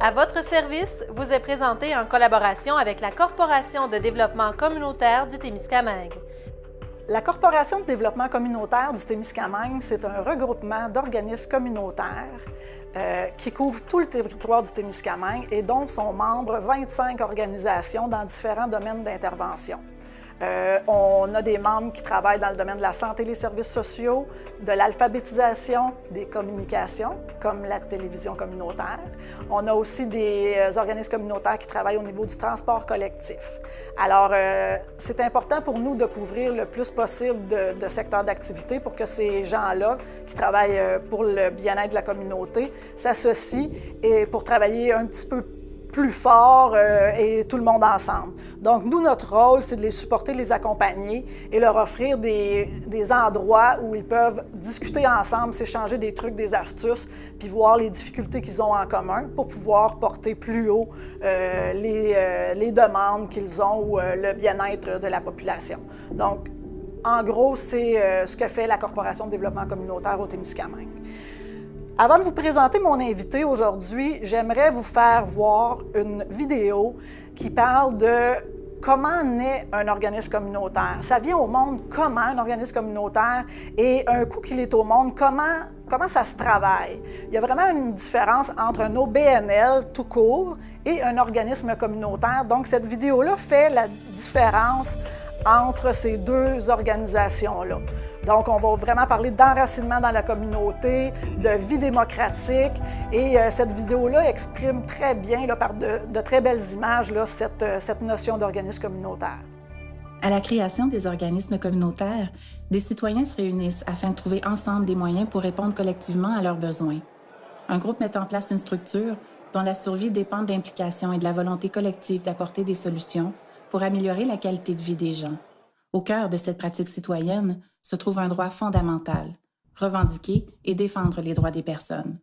À votre service vous est présenté en collaboration avec la Corporation de développement communautaire du Témiscamingue. La Corporation de développement communautaire du Témiscamingue, c'est un regroupement d'organismes communautaires qui couvre tout le territoire du Témiscamingue et dont sont membres 25 organisations dans différents domaines d'intervention. On a des membres qui travaillent dans le domaine de la santé et les services sociaux, de l'alphabétisation, des communications, comme la télévision communautaire. On a aussi des organismes communautaires qui travaillent au niveau du transport collectif. Alors, c'est important pour nous de couvrir le plus possible de secteurs d'activité pour que ces gens-là, qui travaillent pour le bien-être de la communauté, s'associent et pour travailler un petit peu plus fort et tout le monde ensemble. Donc, nous, notre rôle, c'est de les supporter, de les accompagner et leur offrir des endroits où ils peuvent discuter ensemble, s'échanger des trucs, des astuces, puis voir les difficultés qu'ils ont en commun pour pouvoir porter plus haut les demandes qu'ils ont ou le bien-être de la population. Donc, en gros, c'est ce que fait la Corporation de développement communautaire au Témiscamingue. Avant de vous présenter mon invité aujourd'hui, j'aimerais vous faire voir une vidéo qui parle de comment naît un organisme communautaire. Ça vient au monde comment un organisme communautaire et un coup qu'il est au monde, comment ça se travaille. Il y a vraiment une différence entre un OBNL tout court et un organisme communautaire. Donc, cette vidéo-là fait la différence entre ces deux organisations-là. Donc, on va vraiment parler d'enracinement dans la communauté, de vie démocratique, et cette vidéo-là exprime très bien, là, par de très belles images, là, cette notion d'organisme communautaire. À la création des organismes communautaires, des citoyens se réunissent afin de trouver ensemble des moyens pour répondre collectivement à leurs besoins. Un groupe met en place une structure dont la survie dépend de l'implication et de la volonté collective d'apporter des solutions pour améliorer la qualité de vie des gens. Au cœur de cette pratique citoyenne se trouve un droit fondamental, revendiquer et défendre les droits des personnes.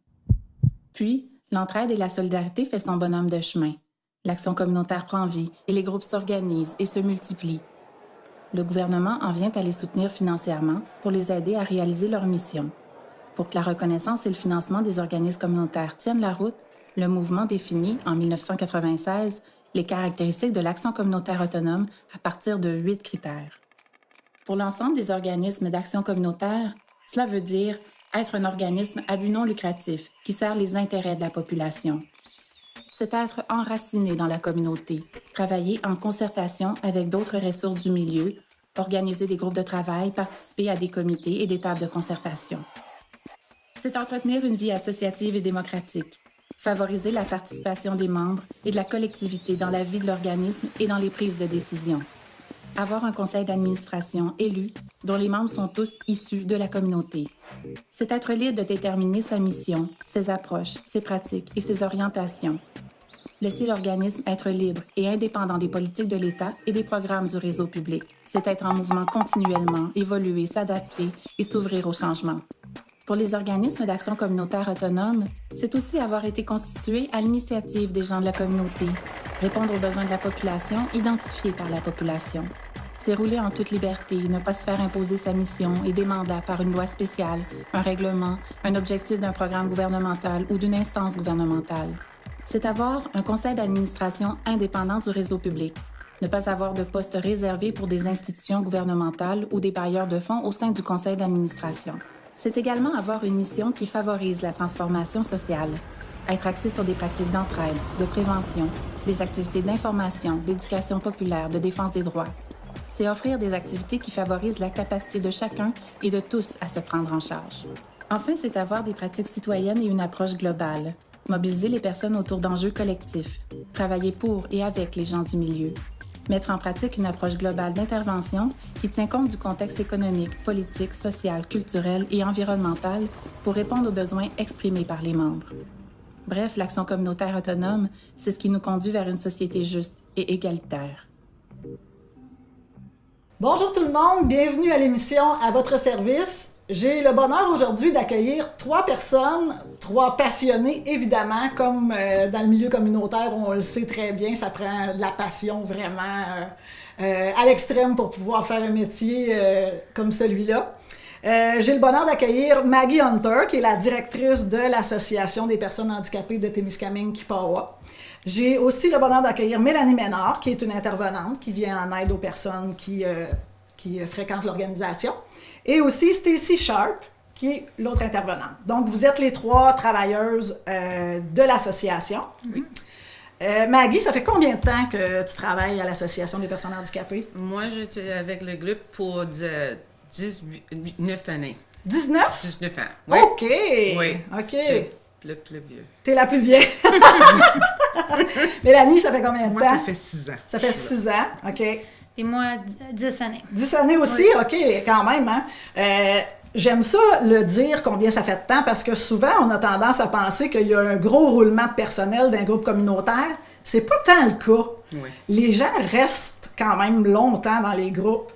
Puis, l'entraide et la solidarité fait son bonhomme de chemin. L'action communautaire prend vie et les groupes s'organisent et se multiplient. Le gouvernement en vient à les soutenir financièrement pour les aider à réaliser leur mission. Pour que la reconnaissance et le financement des organismes communautaires tiennent la route, le mouvement définit, en 1996, les caractéristiques de l'action communautaire autonome à partir de 8 critères. Pour l'ensemble des organismes d'action communautaire, cela veut dire être un organisme à but non lucratif qui sert les intérêts de la population. C'est être enraciné dans la communauté, travailler en concertation avec d'autres ressources du milieu, organiser des groupes de travail, participer à des comités et des tables de concertation. C'est entretenir une vie associative et démocratique, favoriser la participation des membres et de la collectivité dans la vie de l'organisme et dans les prises de décision. Avoir un conseil d'administration élu dont les membres sont tous issus de la communauté. C'est être libre de déterminer sa mission, ses approches, ses pratiques et ses orientations. Laisser l'organisme être libre et indépendant des politiques de l'État et des programmes du réseau public. C'est être en mouvement continuellement, évoluer, s'adapter et s'ouvrir au changement. Pour les organismes d'action communautaire autonome, c'est aussi avoir été constitué à l'initiative des gens de la communauté, répondre aux besoins de la population identifiés par la population. C'est rouler en toute liberté, ne pas se faire imposer sa mission et des mandats par une loi spéciale, un règlement, un objectif d'un programme gouvernemental ou d'une instance gouvernementale. C'est avoir un conseil d'administration indépendant du réseau public, ne pas avoir de poste réservé pour des institutions gouvernementales ou des bailleurs de fonds au sein du conseil d'administration. C'est également avoir une mission qui favorise la transformation sociale, être axé sur des pratiques d'entraide, de prévention, des activités d'information, d'éducation populaire, de défense des droits. C'est offrir des activités qui favorisent la capacité de chacun et de tous à se prendre en charge. Enfin, c'est avoir des pratiques citoyennes et une approche globale, mobiliser les personnes autour d'enjeux collectifs, travailler pour et avec les gens du milieu, mettre en pratique une approche globale d'intervention qui tient compte du contexte économique, politique, social, culturel et environnemental pour répondre aux besoins exprimés par les membres. Bref, l'action communautaire autonome, c'est ce qui nous conduit vers une société juste et égalitaire. Bonjour tout le monde, bienvenue à l'émission À votre service. J'ai le bonheur aujourd'hui d'accueillir 3 personnes, 3 passionnés, évidemment, comme dans le milieu communautaire, on le sait très bien, ça prend de la passion vraiment à l'extrême pour pouvoir faire un métier comme celui-là. J'ai le bonheur d'accueillir Maggie Hunter, qui est la directrice de l'Association des personnes handicapées de Témiscamingue-Kippawa. J'ai aussi le bonheur d'accueillir Mélanie Ménard, qui est une intervenante qui vient en aide aux personnes qui fréquentent l'organisation. Et aussi Stacy Sharp, qui est l'autre intervenante. Donc, vous êtes les 3 travailleuses de l'association. Oui. Maggie, ça fait combien de temps que tu travailles à l'Association des personnes handicapées? Moi, j'étais avec le groupe pour 19 années. 19? 19 ans, oui. OK! Oui. OK. Le plus vieux. T'es la plus vieille. Mélanie, ça fait combien de Moi, temps? ça fait 6 ans. Ça fait 6 ans, OK. Et moi, 10 années. 10 années aussi? Oui. OK, quand même, hein? J'aime ça le dire combien ça fait de temps parce que souvent, on a tendance à penser qu'il y a un gros roulement de personnel d'un groupe communautaire. C'est pas tant le cas. Oui. Les gens restent quand même longtemps dans les groupes,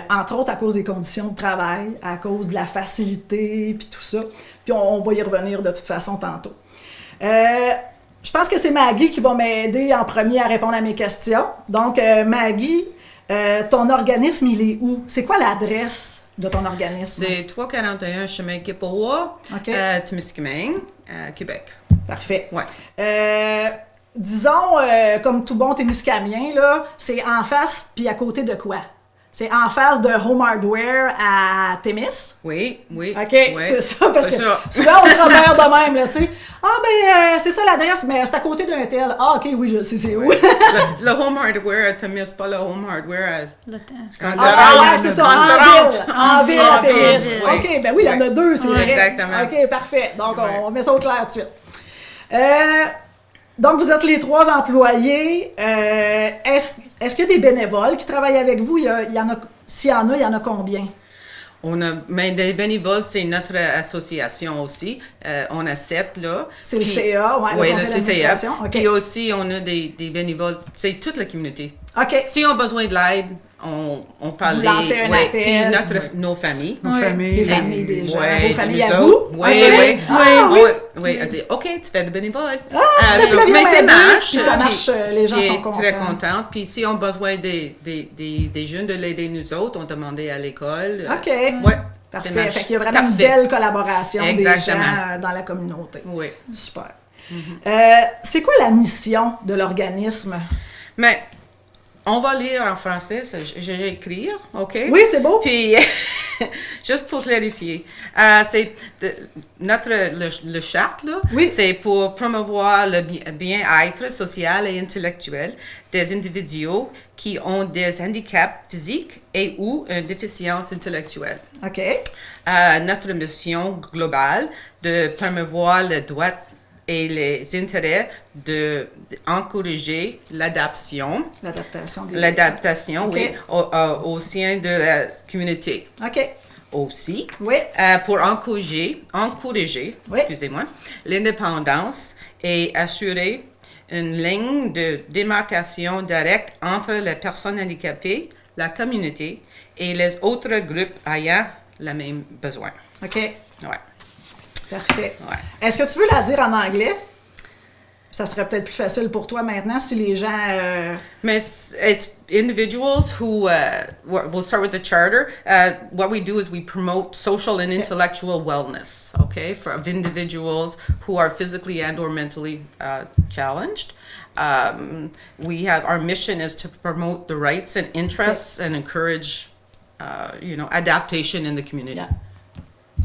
entre autres à cause des conditions de travail, à cause de la facilité, puis tout ça. Puis on va y revenir de toute façon tantôt. Je pense que c'est Maggie qui va m'aider en premier à répondre à mes questions. Donc, Maggie, ton organisme, il est où? C'est quoi l'adresse de ton organisme? C'est 341 chemin Kippawa, OK. Témiscamingue, Québec. Parfait. Ouais. Disons, comme tout bon Témiscamien, là, c'est en face puis à côté de quoi? C'est en face de Home Hardware à Témis? Oui, oui. OK, oui. c'est ça, parce C'est que ça. souvent on se repère de même, là, tu sais. Ah, ben, c'est ça l'adresse, mais c'est à côté d'un tel. Ah, OK, oui, je sais, c'est où. Le Home Hardware à Témis, pas le Home Hardware à... Le temps. Quand Ah, ouais, c'est ça, en ville. En ville à En ville, Témis. oui. OK, ben oui, il y en a 2, c'est Oui, vrai. exactement. OK, parfait. Donc, Ouais. on met ça au clair tout de suite. Donc, vous êtes les 3 employés. Est-ce qu'il y a des bénévoles qui travaillent avec vous? S'il y en a, il y en a combien? Mais les bénévoles, c'est notre association aussi. On a 7, là. C'est le CA, ouais, Oui, le le conseil CCA. d'administration, OK. Puis aussi, on a des bénévoles, c'est toute la communauté. OK. Si on a besoin de l'aide, on parle Vous lancez un appel. Puis nos familles. Nos Oui. familles. Les familles des gens. Ouais, Vos familles de à nous vous? autres. Oui, OK. oui. Ah, oui. Oui, elle dit, OK, tu fais de bénévole. c'est So, bien, bien mais ça aidé. marche. Puis ça marche, les gens qui sont est très contents. contents. Puis si on a besoin des jeunes de l'aider nous autres, on demandait à l'école. OK. Ouais. ça Parfait. marche. Fait qu'il y a vraiment une Parfait. belle collaboration des Exactement. gens dans la communauté. Oui. Super. C'est quoi la mission de l'organisme? Mais on va lire en français, je vais écrire, OK? Oui, c'est beau. Puis, juste pour clarifier, c'est le charte, là, Oui. c'est pour promouvoir le bien-être social et intellectuel des individus qui ont des handicaps physiques et ou une déficience intellectuelle. OK. Notre mission globale de promouvoir le droit et les intérêts d'encourager l'adaptation. L'adaptation des... Oui, au sein de la communauté. OK. Aussi, Oui. pour encourager, Oui. excusez-moi, l'indépendance et assurer une ligne de démarcation directe entre les personnes handicapées, la communauté et les autres groupes ayant le même besoin. OK. Ouais. Parfait. Ouais. Est-ce que tu veux la dire en anglais? Ça serait peut-être plus facile pour toi maintenant si les gens... Mais it's individuals who, we'll start with the charter. What we do is we promote social and intellectual wellness, okay, of individuals who are physically and or mentally challenged. Our mission is to promote the rights and interests and encourage, adaptation in the community. Yeah.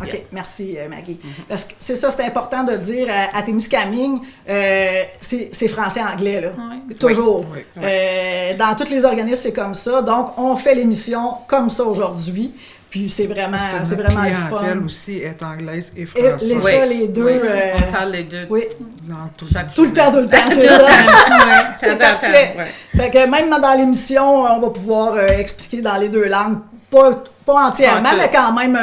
OK, Yeah. merci Maggie. Parce que c'est ça, c'est important de dire à Témiscamingue, c'est français-anglais, là. Oui. Toujours. Oui. Dans tous les organismes, c'est comme ça. Donc, on fait l'émission comme ça aujourd'hui. Puis c'est vraiment, Parce que c'est notre vraiment le fun. clientèle aussi est anglaise et Et française. les deux... Oui. On parle les deux. Oui, Dans tout tout le temps, c'est ça. C'est Tout le temps, parfait. ouais. Fait que même dans l'émission, on va pouvoir expliquer dans les deux langues. Pas entièrement, Pas tout. mais quand même,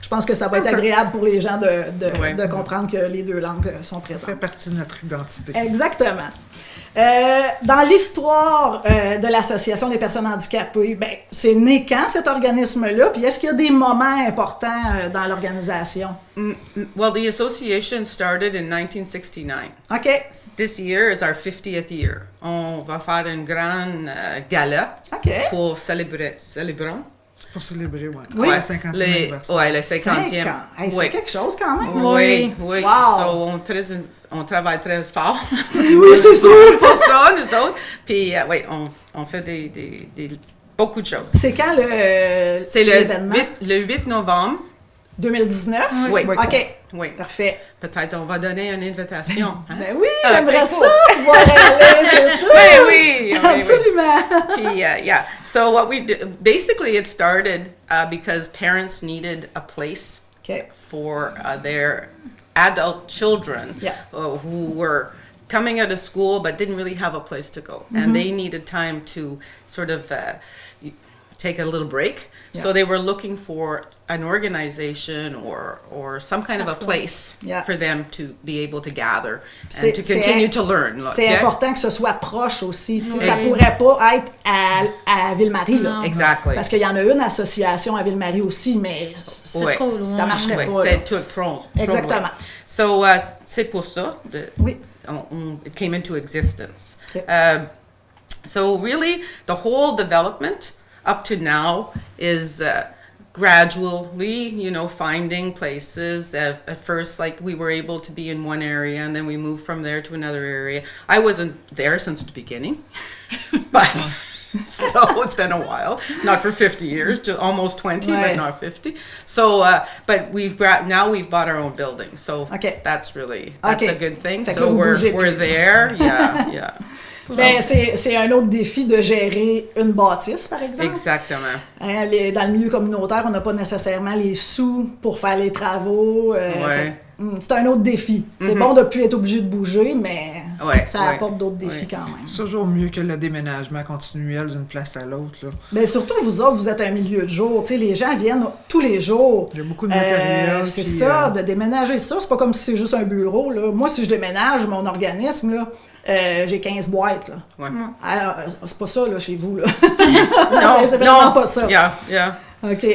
je pense que ça va être agréable pour les gens Ouais. de comprendre que les deux langues sont Ça présentes. fait partie de notre identité. Exactement. Dans l'histoire de l'Association des personnes handicapées, ben, c'est né quand cet organisme-là? Puis est-ce qu'il y a des moments importants dans l'organisation? Well, the association started in 1969. OK. This year is our 50th year. On va faire une grande gala OK. pour célébrer C'est pour célébrer, ouais. Oui. Le 50e anniversaire. Ouais, le 50e. 5 ans. Hey, c'est Oui. quelque chose quand même. Oui, oui. Wow. So, on travaille très fort. Oui, c'est sûr. Pour ça, nous autres. Puis, oui, on fait beaucoup de choses. C'est quand C'est l'événement? le 8 novembre. 2019? Oui. OK. Oui. Parfait. Peut-être on va donner une invitation. Hein? Ben oui, Ah, j'aimerais ben, ça pouvoir aller, c'est ça. Oui, oui. Absolument. Puis, yeah. So what we do, basically it started because parents needed a place OK. for their adult children Yeah. who were coming out of school but didn't really have a place to go. And they needed time to sort of take a little break. Yeah. So they were looking for an organization or some kind of a place Yeah. for them to be able to gather C'est- and to continue c'est- to learn. là, C'est tu sais. important que ce soit proche aussi. Tu sais, Oui. ça pourrait pas être à Ville-Marie, là. Non. Exactly. Parce qu'il y en a une association à Ville-Marie aussi, mais C'est Ouais. trop ça loin. marcherait Ouais, pas. là. c'est tout trop Exactement. loin. So, c'est pour ça. Oui. It came into existence. Okay. So really, the whole development up to now is gradually, finding places. At first, like we were able to be in one area, and then we moved from there to another area. I wasn't there since the beginning, but so it's been a while. Not for 50 years, just almost 20, Right. but not 50. So, but we've bought our own building, so Okay. that's a good thing. Fait que So vous bougez we're plus. there, yeah. Ben, c'est un autre défi de gérer une bâtisse, par exemple. Exactement. Hein, dans le milieu communautaire, on n'a pas nécessairement les sous pour faire les travaux. Ouais. C'est un autre défi. C'est bon de ne plus être obligé de bouger, mais Ouais, ça ouais. apporte d'autres défis Ouais. quand même. C'est toujours mieux que le déménagement continuel d'une place à l'autre, là. Mais surtout, vous autres, vous êtes un milieu de jour. Tu sais, les gens viennent tous les jours. Il y a beaucoup de matériel. C'est puis, ça, de déménager ça. C'est pas comme si c'est juste un bureau. Là. Moi, si je déménage mon organisme, là, j'ai 15 boîtes. Là. Ouais. Alors, c'est pas ça là, chez vous. Là. Non, c'est vraiment pas ça. Yeah. OK.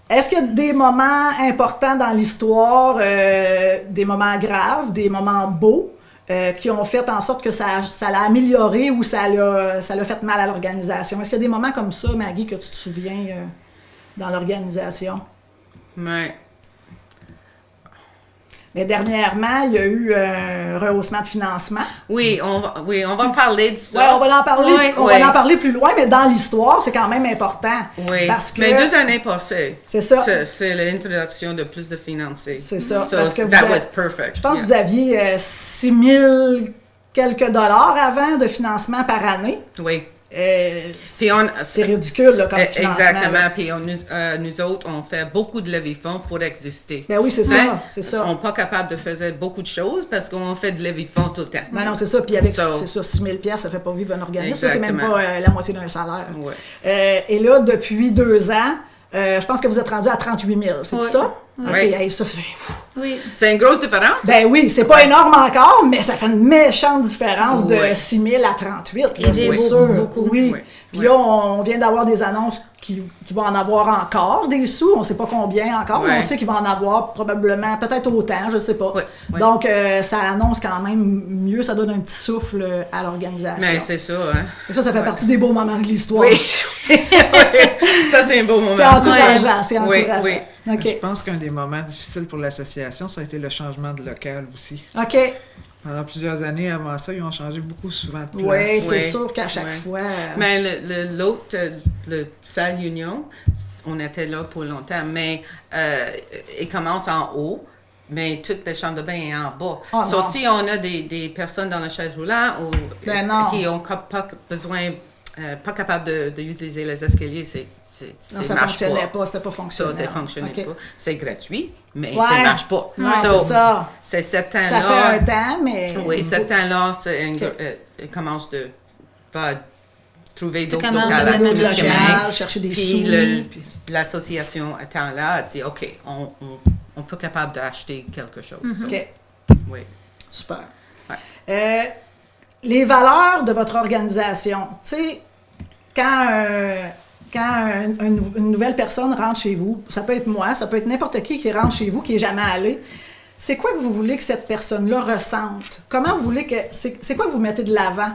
Est-ce qu'il y a des moments importants dans l'histoire, des moments graves, des moments beaux, qui ont fait en sorte que ça l'a amélioré ou ça l'a fait mal à l'organisation? Est-ce qu'il y a des moments comme ça, Maggie, que tu te souviens dans l'organisation? Ouais. Mais dernièrement, il y a eu un rehaussement de financement. Oui, on va parler de ça. Ouais, on va en parler. Oui. On Oui. va en parler plus loin, mais dans l'histoire, c'est quand même important. Oui. Parce que Mais 2 années passées. C'est ça. C'est l'introduction de plus de financiers. C'est ça, So parce que vous that avez- was perfect. je pense que vous aviez 6 000 quelques dollars avant de financement par année. Oui. C'est on- ridicule là, comme financement. Exactement. là. Puis nous autres, on fait beaucoup de levée de fonds pour exister. Ben oui, c'est Hein? ça, c'est ça. On n'est pas capable de faire beaucoup de choses parce qu'on fait de levée de fonds tout le temps. Ben non, c'est ça. Puis avec So- c'est ça, 6 000 $, ça fait pas vivre un organisme. Ça, c'est même Exactement. pas la moitié d'un salaire. Ouais. Et là, depuis 2 ans, je pense que vous êtes rendu à 38 000. C'est Oui. ça? OK, Oui. hey, ça, c'est... Oui. C'est une grosse différence. Ben oui, c'est pas énorme encore, mais ça fait une méchante différence de Ouais. 6 000 à 38, là, Et c'est beaucoup, sûr. beaucoup. Oui. Ouais. Puis Ouais. là, on vient d'avoir des annonces qui vont en avoir encore des sous. On sait pas combien encore, mais Ouais. on sait qu'il va en avoir probablement, peut-être autant, je sais pas. Ouais. Ouais. Donc, ça annonce quand même mieux, ça donne un petit souffle à l'organisation. Mais c'est ça, hein. Et ça fait partie des beaux moments de l'histoire. Oui. Ça, c'est un beau moment. C'est encourageant, c'est Oui, encourageant. oui. OK. Je pense qu'un des moments difficiles pour l'association, ça a été le changement de local aussi. OK. Pendant plusieurs années avant ça, ils ont changé beaucoup souvent de place. Oui, c'est Ouais. sûr qu'à chaque Ouais. fois... Mais l'autre, le salle Union, on était là pour longtemps, mais il commence en haut, mais toute la chambre de bain est en bas. Oh, So, non. si on a des personnes dans la chaise roulante ou Ben non. qui ont pas besoin, pas capable d'utiliser les escaliers, Non, ça marche fonctionnait pas. pas, c'était pas Ça, fonctionnel. ça fonctionnait OK. pas. C'est gratuit, mais Ouais. ça marche pas. Ouais, So, c'est ça. C'est 7 ans-là. Ça fait un temps, mais... Oui, 7 ans-là, OK. il commence de va trouver d'autres commence locales de à mettre de Témiscamingue. local, chercher des Puis sous. l'association étant là, a dit OK, on peut capable d'acheter quelque chose. So, OK, oui. super. Ouais. Les valeurs de votre organisation, tu sais, quand une nouvelle personne rentre chez vous, ça peut être moi, ça peut être n'importe qui rentre chez vous, qui n'est jamais allé, c'est quoi que vous voulez que cette personne-là ressente? Comment vous voulez que... C'est quoi que vous mettez de l'avant?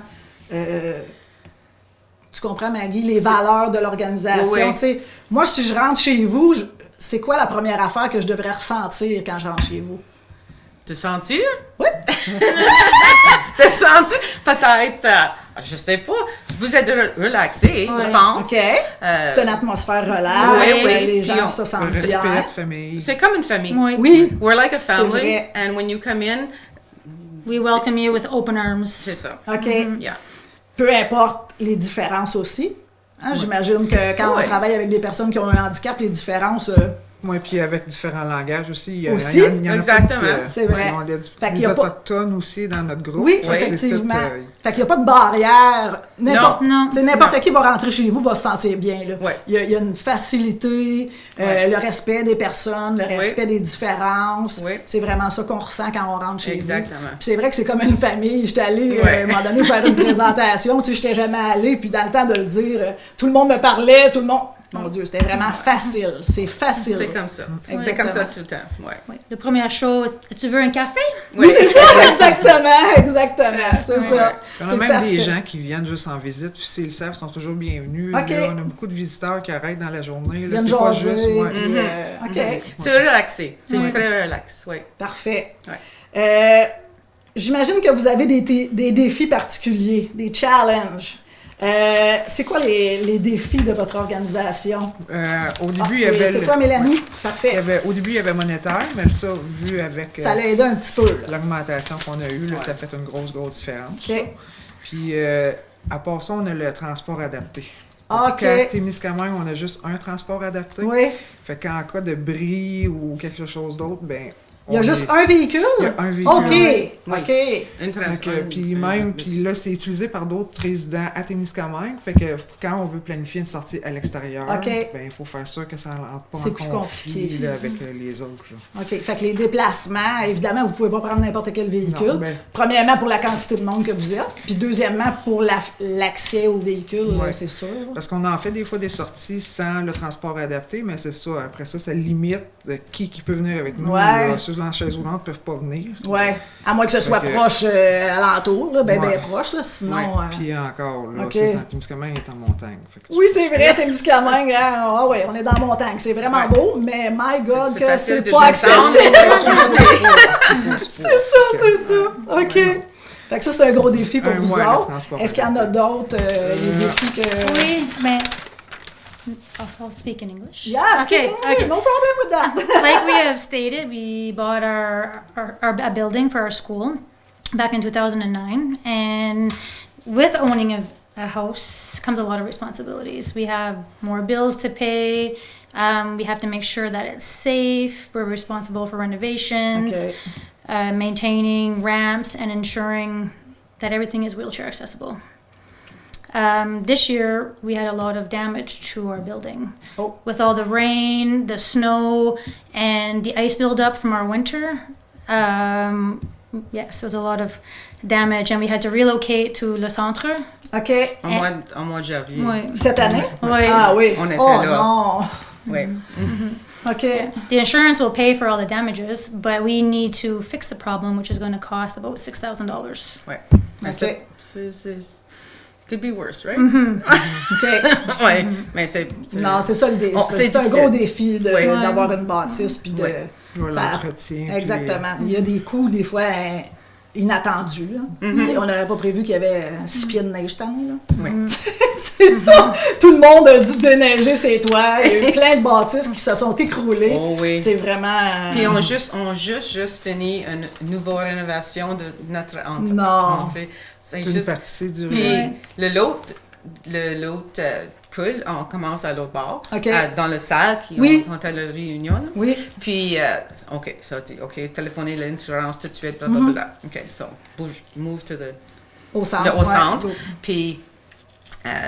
Tu comprends, Maggie, les valeurs de l'organisation. Oui. Tu sais, moi, si je rentre chez vous, c'est quoi la première affaire que je devrais ressentir quand je rentre chez vous? Te sentir? Oui. Te sentir? Peut-être, je sais pas, vous êtes relaxé, je pense. OK. C'est une atmosphère relaxe. Oui, oui. Les gens Puis se Le sentent respect bien. de famille. C'est comme une famille. Oui. Oui. We're like a family, vrai. and when you come in, We welcome you with open arms. c'est ça. OK. Yeah. Peu importe les différences aussi. Hein, j'imagine que quand Ouais. on travaille avec des personnes qui ont un handicap, les différences... Oui, puis avec différents langages aussi. Il y Aussi? il y en a Exactement. pas C'est vrai. On a Fait qu'il des y a pas- autochtones aussi dans notre groupe. Oui, Fait que c'est effectivement. tout, Fait qu'il n'y a pas de barrière. Non. Tu sais, n'importe qui va rentrer chez vous va se sentir bien. Là. Ouais. Il y a une facilité, Ouais. le respect des personnes, le respect des différences. Oui. C'est vraiment ça qu'on ressent quand on rentre chez Exactement. vous. Puis c'est vrai que c'est comme une famille. J'étais allée, Ouais. à un moment donné, faire une présentation. Tu sais, j'étais jamais allée. Puis dans le temps de le dire, tout le monde me parlait, tout le monde... Mon Dieu, c'était vraiment facile. C'est facile. C'est comme ça. C'est Exactement. comme ça tout le temps. Ouais. Oui. La première chose, tu veux un café? Oui, c'est ça, exactement. C'est ça. Il y en a C'est même parfait. des gens qui viennent juste en visite, puis s'ils le savent, sont toujours bienvenus. OK. Là, on a beaucoup de visiteurs qui arrêtent dans la journée. Ils Là, viennent c'est pas jaser, juste moi. puis, OK. C'est relaxé. C'est Oui. très relax, oui. Parfait. Ouais. J'imagine que vous avez des défis particuliers, des challenges. C'est quoi les défis de votre organisation? Au début, il y avait. C'est toi, Mélanie? Ouais. Parfait. Au début, il y avait monétaire, mais ça, vu avec Ça l'a aidé un petit peu. Là. l'augmentation qu'on a eue, là, ça fait une grosse différence. OK. Puis, à part ça, on a le transport adapté. Parce OK. qu'à Témiscamingue, on a juste un transport adapté. Oui. Fait qu'en cas de bris ou quelque chose d'autre, ben. Il y a on juste est- un véhicule? Il y a un véhicule. OK. Oui. OK. Une Fait que, puis là, c'est utilisé par d'autres résidents à Témiscamingue. Fait que quand on veut planifier une sortie à l'extérieur, OK. ben il faut faire sûr que ça n'entre pas C'est en plus conflit compliqué. là, avec les autres. Là. OK. Fait que les déplacements, évidemment, vous pouvez pas prendre n'importe quel véhicule. Non, ben- Premièrement, pour la quantité de monde que vous êtes. Puis deuxièmement, pour l'accès au véhicule, Ouais. c'est sûr. Parce qu'on en fait des fois des sorties sans le transport adapté, mais c'est ça. Après ça, ça limite qui peut venir avec nous. Ouais. Ceux dans la chaise roulante peuvent pas venir. Ouais. À moins que ce soit Fait que- proche alentour, là, ben Ouais. proche, là. Sinon. Ouais. Puis encore, là, OK. c'est en Témiscamingue est en montagne. Fait que tu Oui, c'est vrai, Témiscamingue, hein? Ah ouais, on est dans la montagne. C'est vraiment Ouais. beau, mais my God, C'est que facile c'est de pas descendre, accessible. C'est C'est ça. OK. Fait que ça, c'est un gros défi pour vous Ouais, le autres. transport Est-ce qu'il y en a d'autres, des défis que... Oui, mais I'll speak in English. Yes, Okay. no problem with that. Like we have stated, we bought a building for our school back in 2009, and with owning a house comes a lot of responsibilities. We have more bills to pay. We have to make sure that it's safe. We're responsible for renovations, Okay. maintaining ramps, and ensuring that everything is wheelchair accessible. This year, we had a lot of damage to our building. Oh. With all the rain, the snow, and the ice buildup from our winter. Yes, there was a lot of damage, and we had to relocate to Le Centre. OK. En mois de janvier. Oui. Cette année? Oui. Ah oui. On était oh là. non. Oui. OK. The insurance will pay for all the damages, but we need to fix the problem, which is going to cost about $6,000. Ouais. Mais OK. c'est could be worse, right? OK. Ouais. Mais c'est Non, c'est ça le défi. Oh, c'est c'est un difficile. gros défi Ouais. d'avoir une bâtisse puis de... Ouais. Ça- l'entretien. puis Exactement. Il y a des coûts, des fois, inattendus. Là. Tu sais, on n'aurait pas prévu qu'il y avait 6 pieds de neige cette année. Là. Oui. C'est ça. Tout le monde a dû déneiger ses toits. Il y a eu plein de bâtisses qui se sont écroulées. Oh oui. C'est vraiment... Puis on juste fini une nouvelle rénovation de notre Non. C'est C'est une juste. partie du Puis Ouais. l'autre coule, on commence à l'autre bord, OK. dans la salle qui Oui. ont à la réunion. Là. Oui. Puis, OK, ça dit, OK, téléphoner l'assurance tout de suite, blablabla. OK, so, move to the, Au centre. au centre. ouais. Puis,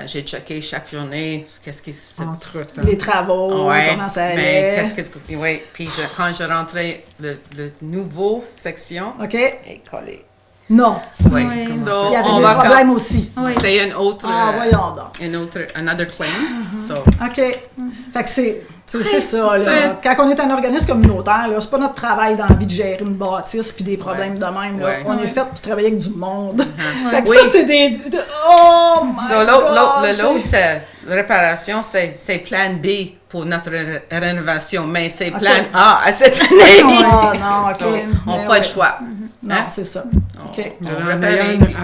j'ai checké chaque journée, qu'est-ce qui se Entre-temps. Les travaux, Ouais, comment ça mais allait. ouais, puis quand je rentrais le nouveau section, OK. est collé. Non. Ouais. Ouais. So, Il y avait on des va problèmes aussi. Oui. c'est une autre, Ah, voyons donc. another claim. So, OK. Fait que c'est... C'est ça, là. Quand on est un organisme communautaire, là, c'est pas notre travail dans la vie de gérer une bâtisse puis des problèmes de même. Là. Ouais. On est fait pour travailler avec du monde. Fait que Oui. ça, c'est des... Oh my So, God! l'autre réparation, c'est plan B pour notre rénovation, mais c'est plan A à cette année. Oh non, OK. So, on n'a Mais pas ouais. le choix. Non, Hein? c'est ça. OK. On En répare ayant, et une, puis-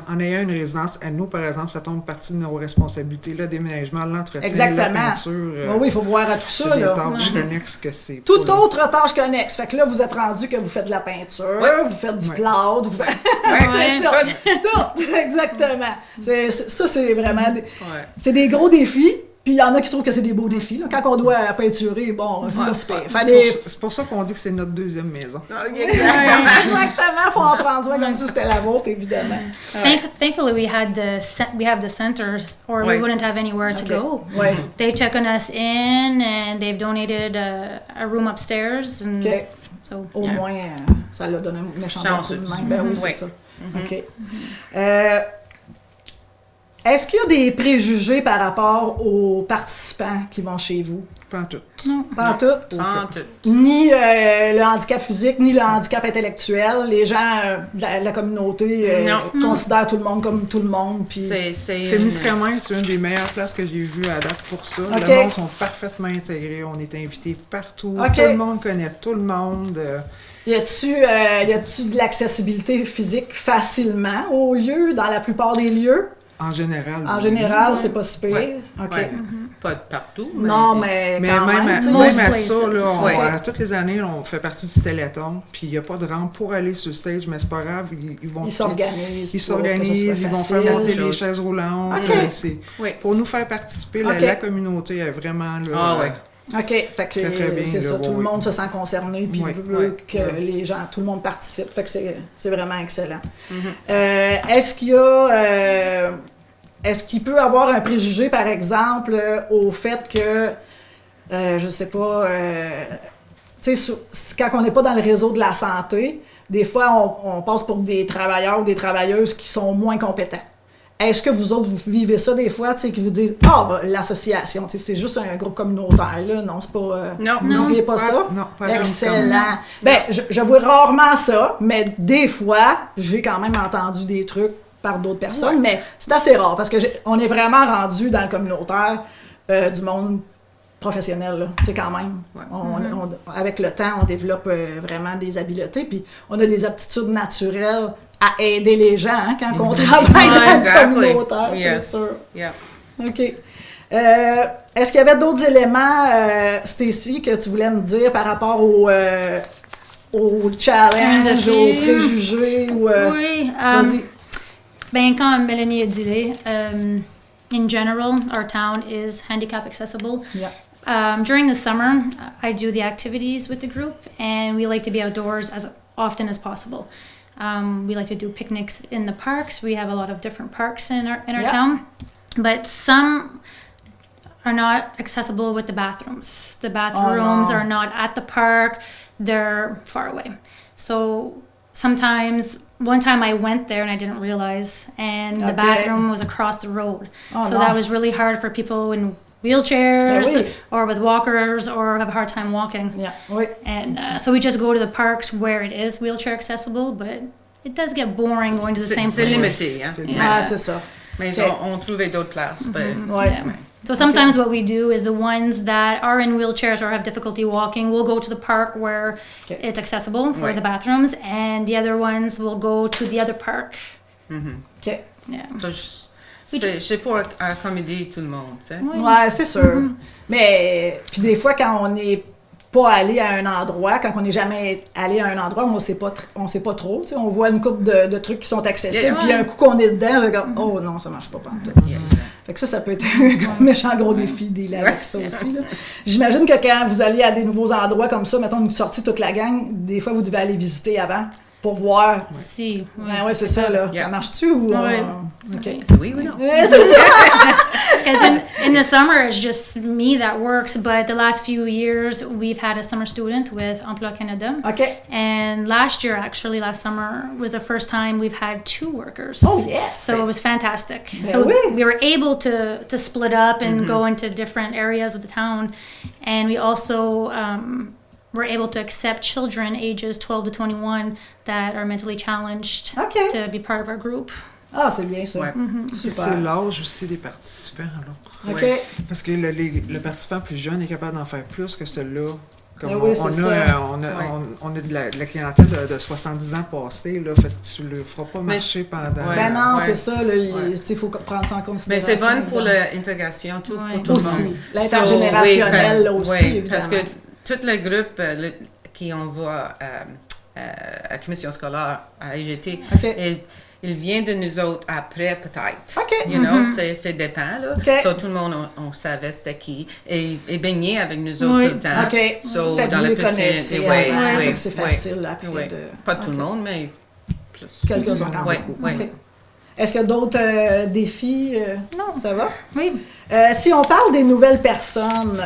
en ayant une résidence, à nous, par exemple, ça tombe partie de nos responsabilités, le déménagement, l'entretien, Exactement. la peinture. Oui, il faut voir à tout c'est ça, des là. tâches connexes que c'est. Toute pas- autre tâche connexe. Fait que là, vous êtes rendu que vous faites de la peinture, Ouais. vous faites du Ouais. cloud, vous faites... Ouais. c'est ça. Tout, exactement. Ça, c'est vraiment... Ouais. C'est des gros défis, puis il y en a qui trouvent que c'est des beaux défis. Là. Quand on doit peinturer, bon, c'est pas super. C'est pour ça qu'on dit que c'est notre deuxième maison. Exactement. Exactement, faut en prendre soin comme si c'était la vôtre, évidemment. Thankfully, we have the center, or we Right. wouldn't have anywhere to go. Ouais, They've taken us in, and they've donated a room upstairs, and OK. so Au moins, ça l'a donné un méchant coup Chanceuse. de main. Ben oui, c'est Oui. ça. OK. Est-ce qu'il y a des préjugés par rapport aux participants qui vont chez vous? Pas en tout. Pas en tout? En tout. Ni le handicap physique, ni le handicap intellectuel. Les gens de la communauté Non. considèrent tout le monde comme tout le monde. Puis... C'est Témiscamingue, c'est une des meilleures places que j'ai vues à date pour ça. Ok. Le monde sont parfaitement intégrés. On est invités partout. Ok. Tout le monde connaît tout le monde. Y a-tu de l'accessibilité physique facilement au lieu, dans la plupart des lieux? En général. En oui. général, c'est pas si pire. Ouais. OK. Ouais. Pas de partout. Non, mais Mais quand même, même, à, tu sais. même Most à places. ça, là, Ouais. à toutes les années, là, on fait partie du Téléthon, puis il n'y a pas de rampe pour aller sur le stage, mais c'est pas grave, ils vont... Ils s'organisent. Ils pour que ce soit s'organisent, ils vont faire facile. monter les Chose. chaises roulantes. Ok. C'est Oui. pour nous faire participer, Ok. la communauté est vraiment là. Ah ouais. OK, fait que Très, très bien, c'est là, ça, ouais, tout le ouais. monde se sent concerné, puis Ouais, veut ouais, que les gens, tout le monde participe, fait que c'est vraiment excellent. Est-ce qu'il y a... est-ce qu'il peut avoir un préjugé, par exemple, au fait que, je sais pas, tu sais, quand on n'est pas dans le réseau de la santé, des fois, on passe pour des travailleurs ou des travailleuses qui sont moins compétents. Est-ce que vous autres, vous vivez ça des fois, tu sais, qui vous disent « Ah, l'association, tu sais, c'est juste un groupe communautaire, là, non, c'est pas... Non. Vous ne vivez pas Pas- ça? non, pas Excellent. Ben, je vois rarement ça, mais des fois, j'ai quand même entendu des trucs par d'autres personnes, mais c'est assez rare, parce que on est vraiment rendu dans le communautaire du monde professionnel, là, tu sais, quand même. Ouais. Avec le temps, on développe vraiment des habiletés, puis on a des aptitudes naturelles à aider les gens hein, quand on travaille dans le communautaire, Yes. c'est sûr. Yeah. OK. Est-ce qu'il y avait d'autres éléments, Stacy, que tu voulais me dire par rapport au challenge, défi. aux préjugés? Ou, Oui, vas-y. ben comme Melanie a dit, in general, our town is handicap accessible. Yeah. During the summer, I do the activities with the group, and we like to be outdoors as often as possible. We like to do picnics in the parks. We have a lot of different parks in our Yeah. town, but some are not accessible with the bathrooms. The bathrooms no. are not at the park; they're far away. So sometimes, one time I went there and I didn't realize, and the Okay. bathroom was across the road. Oh, So no. that was really hard for people in wheelchairs Ben oui. or with walkers or have a hard time walking. Yeah. Oui. And so we just go to the parks where it is wheelchair accessible, but it does get boring going to the same C'est place. limité, hein. Ah, c'est ça. Mais Ok. on trouvait d'autres places. Ouais. Yeah. So sometimes what we do is the ones that are in wheelchairs or have difficulty walking, we'll go to the park where Okay. it's accessible for Right. the bathrooms, and the other ones will go to the other park. OK. Yeah. So, c'est pour accommoder tout le monde, tu sais. Ouais, c'est sûr. Mais, puis des fois, quand on n'est pas allé à un endroit, quand on n'est jamais allé à un endroit, on sait pas trop. Tu sais, on voit une couple de trucs qui sont accessibles, Yeah. puis un coup qu'on est dedans, on regarde, oh non, ça marche pas pantoute. Yeah. Fait que ça peut être un méchant gros défi dealer avec ça aussi. Là. J'imagine que quand vous allez à des nouveaux endroits comme ça, mettons une sortie toute la gang, des fois vous devez aller visiter avant. pour voir. Si. Ben oui, c'est ça, là. Yeah. Ça marche-tu ou... Ouais. OK. Oui ou non? Ouais, c'est ça. Because in the summer, it's just me that works. But the last few years, we've had a summer student with Emploi Canada. OK. And last summer, was the first time we've had 2 workers. Oh, yes. So it was fantastic. Ben So oui. we were able to split up and go into different areas of the town. And we also were able to accept children ages 12 to 21 that are mentally challenged OK. to be part of our group. Ah, c'est bien ça. Ouais. Super. C'est l'âge aussi des participants, alors. OK. Ouais. Parce que le participant plus jeune est capable d'en faire plus que celui-là. Comme Ah oui, c'est ça. on a de la clientèle de 70 ans passés, là, fait que tu le feras pas marcher pendant... ouais. Ben non, Ouais. c'est ça, là, Ouais. il faut prendre ça en Mais considération. c'est bon pour évidemment. l'intégration, pour Ouais. tout le Aussi. monde. L'intergénérationnel, là, aussi, Oui, évidemment. parce que tout le groupe qui envoie à la commission scolaire, à IGT, OK. il vient de nous autres après, peut-être. OK. You know, c'est dépend, là. OK. So, tout le monde, on savait c'était qui. Et baigné avec nous autres Oui. tout le temps. OK. So, Fait que dans vous la les piscine, connaissez oui, avant, oui, fait que c'est oui. facile après Oui. de... Pas tout le OK. monde, mais plus. Quelques-uns quand Oui, même. oui. OK. Est-ce qu'il y a d'autres défis? Non. Ça va? Oui. Si on parle des nouvelles personnes,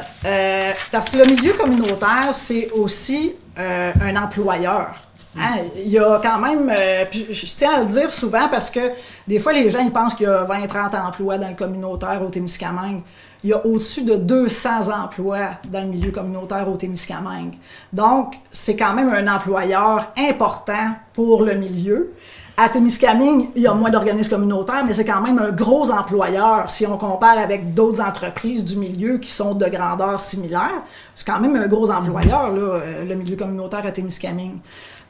parce que le milieu communautaire, c'est aussi un employeur. Hein? Il y a quand même, puis je tiens à le dire souvent parce que des fois les gens ils pensent qu'il y a 20-30 emplois dans le communautaire au Témiscamingue. Il y a au-dessus de 200 emplois dans le milieu communautaire au Témiscamingue. Donc, c'est quand même un employeur important pour le milieu. À Témiscamingue, il y a moins d'organismes communautaires, mais c'est quand même un gros employeur si on compare avec d'autres entreprises du milieu qui sont de grandeur similaire. C'est quand même un gros employeur, là, le milieu communautaire à Témiscamingue.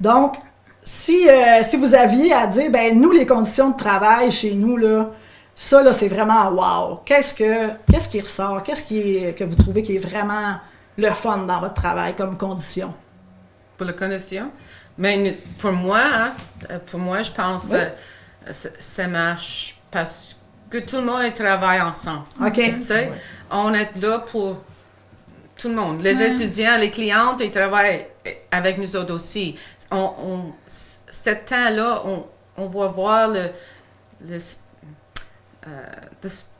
Donc, si vous aviez à dire, ben nous, les conditions de travail chez nous, là, ça, là, c'est vraiment wow. Qu'est-ce qui ressort? Que vous trouvez qui est vraiment le fun dans votre travail comme condition? Pour la condition. Mais pour moi, je pense que ça marche parce que tout le monde travaille ensemble. OK. Tu sais, on est là pour tout le monde. Les étudiants, les clientes, ils travaillent avec nous autres aussi. Ce temps-là, on va voir the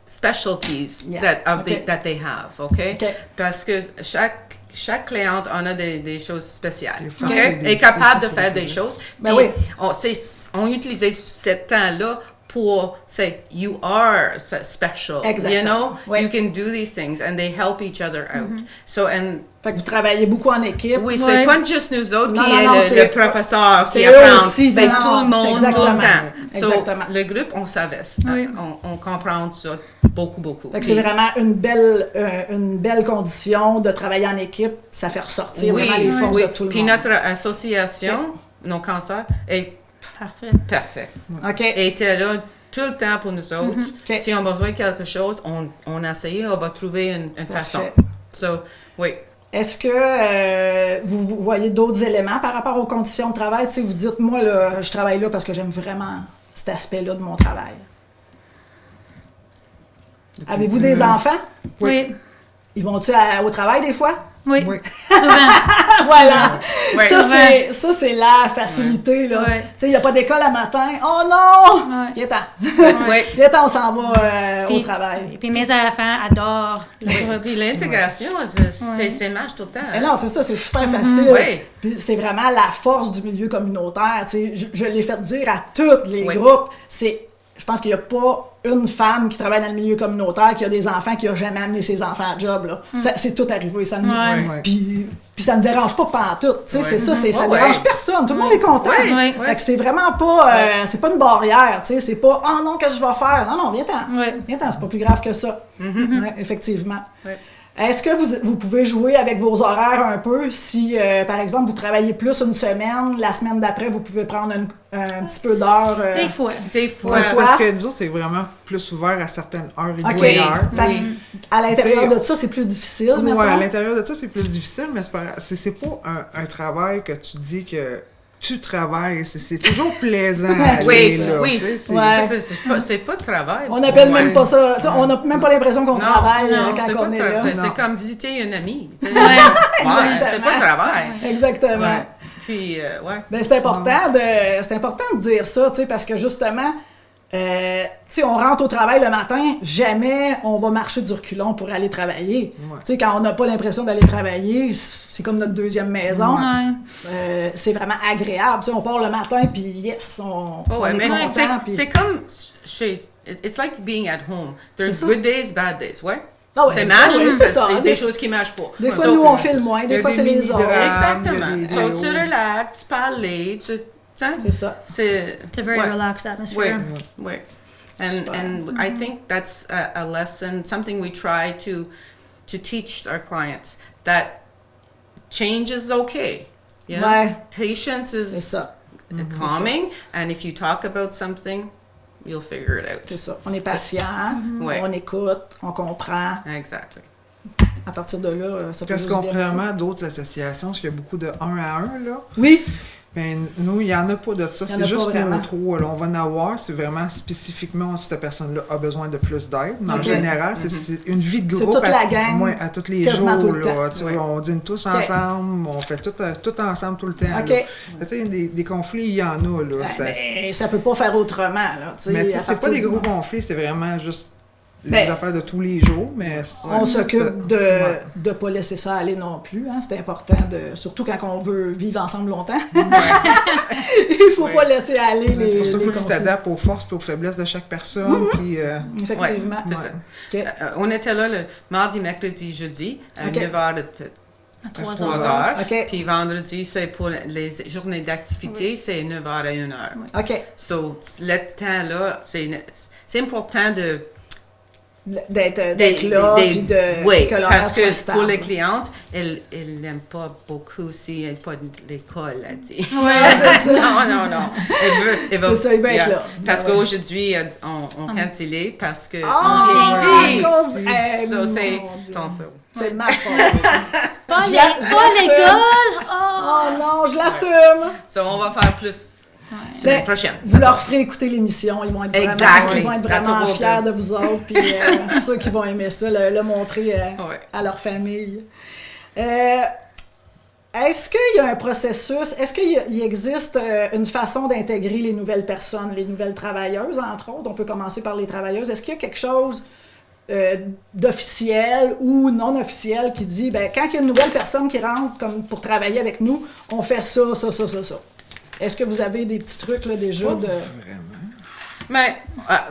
specialties that they have, OK? Parce que chaque cliente en a des choses spéciales, OK? Est capable de faire des choses. Ben Puis oui. on utilisait ce temps-là pour say you are special, Exactement. you know, Oui. you can do these things and they help each other out. So Fait que vous travaillez beaucoup en équipe. oui, c'est Ouais. pas juste nous autres Non, qui non, est non, le c'est- professeur qui c'est apprend, eux aussi, c'est non, tout le monde tout exactement. le temps. So, Exactement. le groupe, on savait, Oui. on comprend ça beaucoup. Fait que c'est vraiment une belle condition de travailler en équipe. Ça fait ressortir vraiment les forces de tout le Puis monde. notre association, nos cancers, est Parfait. parfait. OK. Et était là tout le temps pour nous autres. OK. Si on a besoin de quelque chose, on a essayé, on va trouver une façon. So, oui. Est-ce que vous voyez d'autres éléments par rapport aux conditions de travail? Tu sais, vous dites, moi, là, je travaille là parce que j'aime vraiment cet aspect-là de mon travail. Avez-vous des enfants? Oui. Ils vont-tu au travail des fois? Oui. Oui. Souvent. Voilà! Ouais. Ça, c'est la facilité, là. Ouais. Tu sais, il n'y a pas d'école à matin. Oh non! Ouais. Viens-t'en! Oui. Viens-t'en, on s'en va au Puis- travail. Et puis mes enfants adorent le Oui. groupe. Puis l'intégration, c'est marche tout le temps. Mais non, c'est ça, c'est super facile. Oui. Puis c'est vraiment la force du milieu communautaire. Tu sais, je l'ai fait dire à tous les Oui. groupes. Je pense qu'il n'y a pas une femme qui travaille dans le milieu communautaire qui a des enfants qui n'a jamais amené ses enfants à job. Là. C'est tout arrivé. Ça nous... Ouais. Puis ça ne dérange pas pantoute. Tu sais, Ouais. c'est ça, ça Ouais. dérange personne. Tout le monde est content. Ouais. Fait que c'est vraiment pas... c'est pas une barrière. Tu sais, c'est pas « Oh non, qu'est-ce que je vais faire? » Non, viens-t'en. Ouais. Viens-t'en, c'est pas plus grave que ça. Ouais, effectivement. Ouais. Est-ce que vous pouvez jouer avec vos horaires un peu? Si, par exemple, vous travaillez plus une semaine, la semaine d'après, vous pouvez prendre un petit peu d'heures. Des fois. Des fois. Ouais, Ouais. parce que nous autres, c'est vraiment plus ouvert à certaines heures OK. régulières. Fait que Oui. à l'intérieur T'sais, de ça, c'est plus difficile, Ouais, maintenant? à l'intérieur de ça, c'est plus difficile, mais c'est pas un travail que tu dis que tu travailles. C'est toujours plaisant à aller, Oui, là. oui. Tu sais, c'est- Ouais. Ça, c'est pas de travail. On n'appelle Ouais. même pas ça. t'sais, on n'a même pas l'impression qu'on Non, travaille non, quand c'est pas on est de tra- là. c'est comme visiter une amie. tu sais. Ouais. Ouais, c'est pas Exactement. de travail. Exactement. Ouais. Puis, ouais. Ben, c'est important de dire ça, tu sais, parce que justement, tu sais, on rentre au travail le matin, jamais on va marcher du reculon pour aller travailler. Ouais. Tu sais, quand on n'a pas l'impression d'aller travailler, c'est comme notre deuxième maison. C'est vraiment agréable. Tu sais, on part le matin, puis yes, on Oh, ouais, est mais content. puis- c'est comme it's like being at home. There's C'est ça. good days, bad days, ouais? Ah ouais, c'est mâche, oui, c'est ça. c'est des choses qui mâchent pas. Des fois, So, nous, on file moins, Il y des a fois, des c'est les autres. mini-drames. Exactement. Il y a des So, tu relaxes, tu parles, C'est ça. c'est... It's a very ouais. relaxed atmosphere. Ouais, ouais. Super. And I think that's a lesson, something we try to teach our clients, that change is okay. You know? Ouais. Patience C'est is ça. calming, and if you talk about something, you'll figure it C'est out. ça. On est patient, Ouais. on écoute, on comprend. Exactly. À partir de là, ça peut Parce juste bien contrairement aller. à d'autres associations, parce qu'il y a beaucoup de 1 à 1, là, Oui, ben, nous, il n'y en a pas de ça. Il y en C'est a juste pas vraiment. nous trois. Là. On va en avoir, c'est vraiment spécifiquement si cette personne-là a besoin de plus d'aide. Mais en Ok. général, c'est une vie de C'est groupe. toute la gang, ouais, à tous les quasiment jours. tout le Là, temps. tu Ouais. vois, on dîne tous ensemble, on fait tout ensemble tout le temps. OK. là. Mais tu sais, des conflits, il y en a. Là, Mais ça peut pas faire autrement, là. tu sais, mais tu sais, à c'est pas partir des du gros moment- conflits, c'est vraiment juste des Ben, affaires de tous les jours. Mais On s'occupe de Ouais. ne pas laisser ça aller non plus. Hein. C'est important, surtout quand on veut vivre ensemble longtemps. Il faut Ouais. pas laisser aller les C'est pour ça qu'il faut les que tu conflits. t'adaptes aux forces et aux faiblesses de chaque personne. Puis, Effectivement. Ouais, c'est Ouais. ça. OK. On était là le mardi, mercredi, jeudi, à Ok. 9h À 3 3 heures. heures. OK. Puis vendredi, c'est pour les journées d'activité, c'est 9h à 1h. OK. So, le temps-là, c'est important D'être là, puis oui, que l'horaire parce soit que stable. pour les clientes, elles n'aiment pas beaucoup si elles pas de l'école, elle dit. Non. Elle veut, C'est ça, il veut être yeah. là. Parce Ben ouais. qu'aujourd'hui, on cancellé parce que Ah, on vieillit. à cause- eh, Ça, c'est mon Dieu. ton faute. C'est ma faute. Pas Je les- la- pas je l'école! Oh! Oh non, je l'assume. So, on va faire plus semaine prochaine. Vous leur ferez écouter l'émission, ils vont être vraiment, Exactly. ils vont être That's vraiment what we'll fiers do. de vous autres, puis je suis sûre qu'ils vont aimer ça, le montrer Ouais. à leur famille. Est-ce qu'il y a un processus, est-ce qu'il existe une façon d'intégrer les nouvelles personnes, les nouvelles travailleuses, entre autres? On peut commencer par les travailleuses. Est-ce qu'il y a quelque chose d'officiel ou non officiel qui dit, ben, quand il y a une nouvelle personne qui rentre comme pour travailler avec nous, on fait ça. Est-ce que vous avez des petits trucs là, déjà de... Vraiment. Mais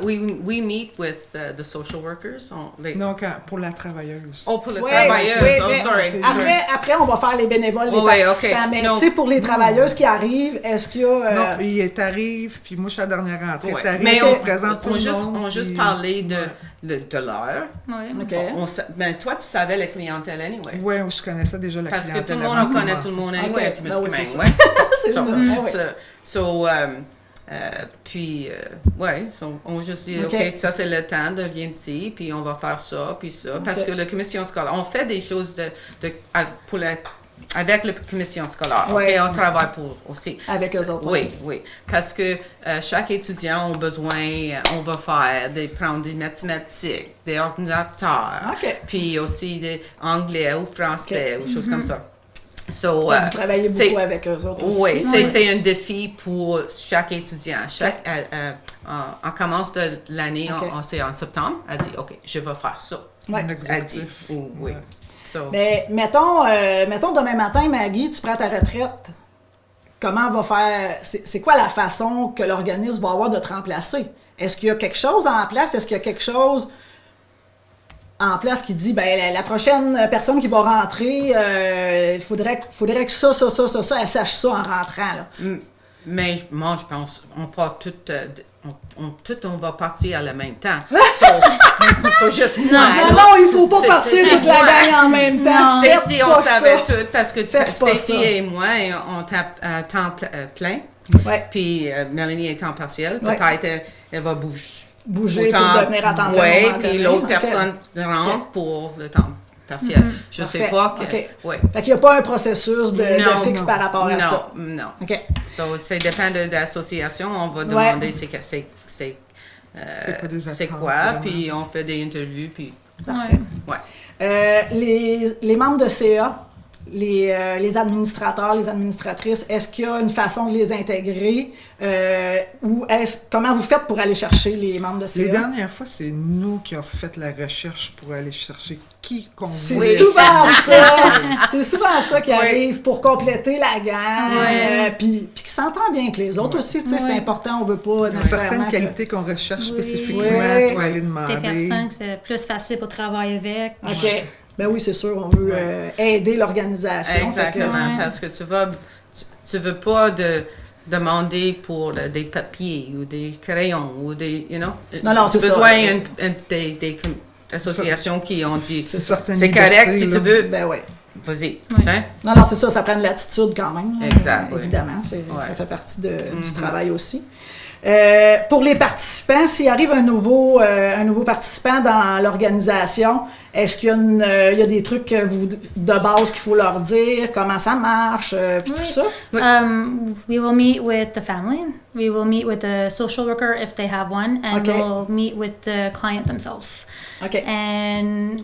we meet with the social workers. Donc, pour la travailleuse. Oh, pour les Ouais, travailleuses. ouais, Oh, mais sorry. Après, on va faire les bénévoles, les Oh, ouais, participants. ok. Mais Non. tu sais, pour les travailleuses qui arrivent, est-ce qu'il y a... Non, il t'arrive, puis moi, je suis à la dernière rentrée. Ouais. T'arrives, Mais on on te présente tout on le juste, monde. on juste puis- parlé de l'heure. Ouais. OK. Ben, toi, tu savais la clientèle anyway. Ouais, je connaissais déjà la Parce que clientèle tout le monde, avant on de connaît tout le commencer. monde Ok. anyway à Ben oui, c'est Témiscamingue, ça. ouais. C'est ça. Ah ouais. So, puis, ouais, on juste dit, Ok. OK, ça c'est le temps, de venir ici, puis on va faire ça, puis ça. Parce Ok. que la commission scolaire, on fait des choses avec la commission scolaire. Ouais. OK, on travaille pour aussi. Avec eux autres, Oui, oui. Parce que chaque étudiant a besoin, on va prendre des mathématiques, des ordinateurs, OK. puis aussi des anglais ou français ou choses comme ça. So, Vous travaillez beaucoup c'est- avec eux autres aussi. oui, c'est un défi pour chaque étudiant. On commence de l'année, Ok. c'est en septembre, elle dit, OK, je vais faire ça. Ouais. Un Elle dit, objectif. oui. Ouais. So, Mais mettons demain matin, Maggie, tu prends ta retraite. Comment on va faire... C'est quoi la façon que l'organisme va avoir de te remplacer? Est-ce qu'il y a quelque chose en place? Est-ce qu'il y a quelque chose en place qui dit, ben la prochaine personne qui va rentrer, il faudrait que ça, elle sache ça en rentrant, là. mais moi, je pense, on part tout, on va partir à la même temps. So, juste moi. Non, là. il faut pas C'est- partir c'est- toute la ouais. gang en même temps. Faites Stacy, pas on savait ça. tout parce que Faites pas Stacy ça. et moi, on tape temps plein. Ouais. Puis Mélanie est temps partiel. Ouais. Peut-être elle va Bouger autant- pour devenir à temps plein. ouais, à un moment puis donné. l'autre Ok. personne rentre pour le temps partiel. Je sais Parfait. pas que. Ok. Ouais. Fait qu'il n'y a pas un processus de Non, fixe non. par rapport à ça. Non. OK. So, ça dépend de l'association. On va demander c'est C'est quoi des quoi, attentes, puis on fait des interviews, puis Parfait. ouais. Les membres de CA, les administrateurs, les administratrices, est-ce qu'il y a une façon de les intégrer ou comment vous faites pour aller chercher les membres de CA? Les dernières fois, c'est nous qui avons fait la recherche pour aller chercher qui qu'on C'est voulait. souvent ça! C'est souvent ça qui arrive pour compléter la gamme, Ouais. puis qui s'entend bien avec les autres aussi, tu sais, c'est Ouais. important, on veut pas Certaines nécessairement que... qualités qu'on recherche Oui. spécifiquement, Ouais. tu vas aller Des demander. personnes que c'est plus facile pour travailler avec. OK. Ben oui, c'est sûr, on veut aider l'organisation. Exactement, Ouais. parce que tu veux pas demander pour des papiers ou des crayons ou des, Non, tu c'est as ça. besoin des associations qui ont dit, C'est ça. Certaines c'est correct, libertés, si là. tu veux, Ben oui. vas-y. Ouais. Hein? Non, c'est ça, ça prend de l'attitude quand même. là. Exact, oui. Évidemment, ça Ouais. fait partie du travail aussi. Pour les participants, s'il arrive un nouveau participant dans l'organisation, est-ce qu'il y a des trucs de base qu'il faut leur dire, comment ça marche, puis tout ça? We will meet with the family. We will meet with the social worker if they have one, and Okay. we'll meet with the client themselves. OK. And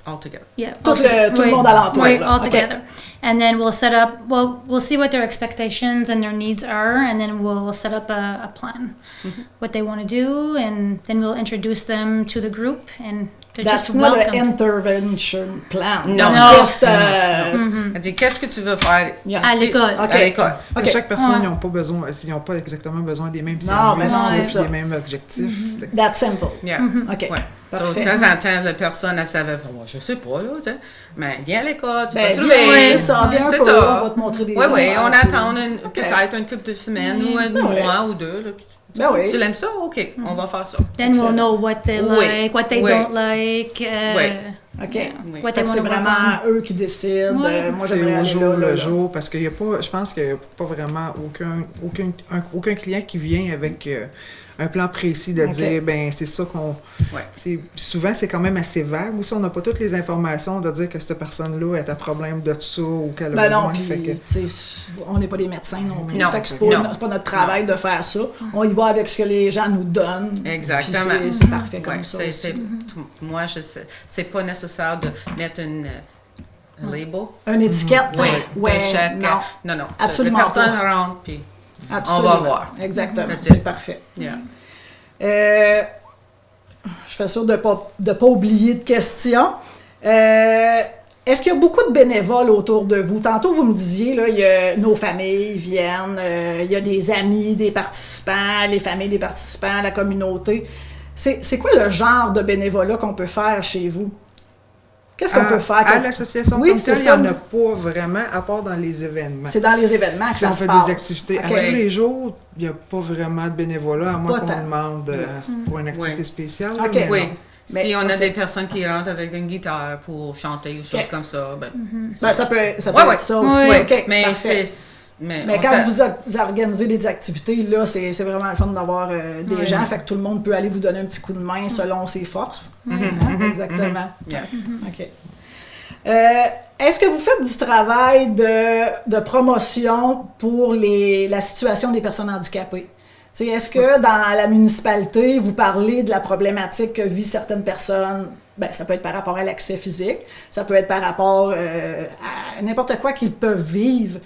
All together. yeah, Tout le monde alentour, Right, là. all Okay. together. And then we'll set up. Well, we'll see what their expectations and their needs are, and then we'll set up a plan, what they want to do, and then we'll introduce them to the group, and they're That's just not an welcome. intervention plan. Non. That's No. just... Elle dit, qu'est-ce que tu veux faire Yeah. À l'école. OK. À l'école. OK. Chaque personne, Ouais. ils n'ont pas exactement besoin des mêmes Non, mais services, non, c'est puis ça. les mêmes objectifs. Fait que That's simple. Yeah. OK. Ouais. Parfait. Donc, de temps en temps, la personne, elle savait pas. Moi, je sais pas, là, tu sais. Mais viens à l'école, tu vas Ben, trouver. viens, c'est ça, viens un C'est peu, ça. on va te montrer des Oui, oui, affaires, on puis- attend peut-être une couple de semaines ou un Ben oui. mois ou deux. Là, puis Ben oui. Tu l'aimes ça? OK, on va faire ça. Then Excellent. we'll know what they Oui. like, what they Oui. don't like. Oui. OK. Oui. What Fait they que want c'est to work vraiment on. eux qui décident. Ouais. Moi, c'est j'aimerais au aller jour là, le là. jour, parce qu'il y a pas, je pense qu'il n'y a pas vraiment aucun client qui vient avec un plan précis de OK. dire, ben c'est ça qu'on... Ouais. Souvent, c'est quand même assez vague. Aussi, on n'a pas toutes les informations de dire que cette personne-là est à problème de ça ou qu'elle a Ben non, besoin. puis, Fait que- tu sais, on n'est pas des médecins non plus. Non. Fait que c'est Non. pas notre travail de faire ça. On y va avec ce que les gens nous donnent. Exactement. Puis c'est parfait comme Ouais, ça. c'est- moi, je sais, c'est pas nécessaire de mettre un label. Une étiquette? Oui, Ouais, de chaque. non. Non, non. Absolument La personne pas. rentre, puis Absolument. on va voir. Exactement, That's c'est it. parfait. Yeah. Je fais sûr de pas oublier de questions. Est-ce qu'il y a beaucoup de bénévoles autour de vous? Tantôt, vous me disiez, là, il y a nos familles viennent, il y a des amis des participants, les familles des participants, la communauté. C'est quoi le genre de bénévolat qu'on peut faire chez vous? Qu'est-ce qu'on peut faire? À l'association Oui, comme c'est telle, il n'y ça. en a pas vraiment, à part dans les événements. C'est dans les événements que Si ça on se fait passe. des activités OK. à tous les jours, il n'y a pas vraiment de bénévolat, à moins Pas qu'on tant. demande pour une activité Oui. spéciale. OK. mais Oui. non. Mais- Si on a OK. des personnes qui rentrent avec une guitare pour chanter ou choses comme ça, ben, Ben, ça peut Ouais, être ouais. ça aussi. Oui. OK, mais parfait. mais Mais on quand sait- vous organisez des activités, là, c'est vraiment le fun d'avoir des Oui. gens, fait que tout le monde peut aller vous donner un petit coup de main selon ses forces. Hein? Exactement. Yeah. OK. Est-ce que vous faites du travail de promotion pour la situation des personnes handicapées? T'sais, est-ce que dans la municipalité, vous parlez de la problématique que vivent certaines personnes? Ben, ça peut être par rapport à l'accès physique, ça peut être par rapport à n'importe quoi qu'ils peuvent vivre.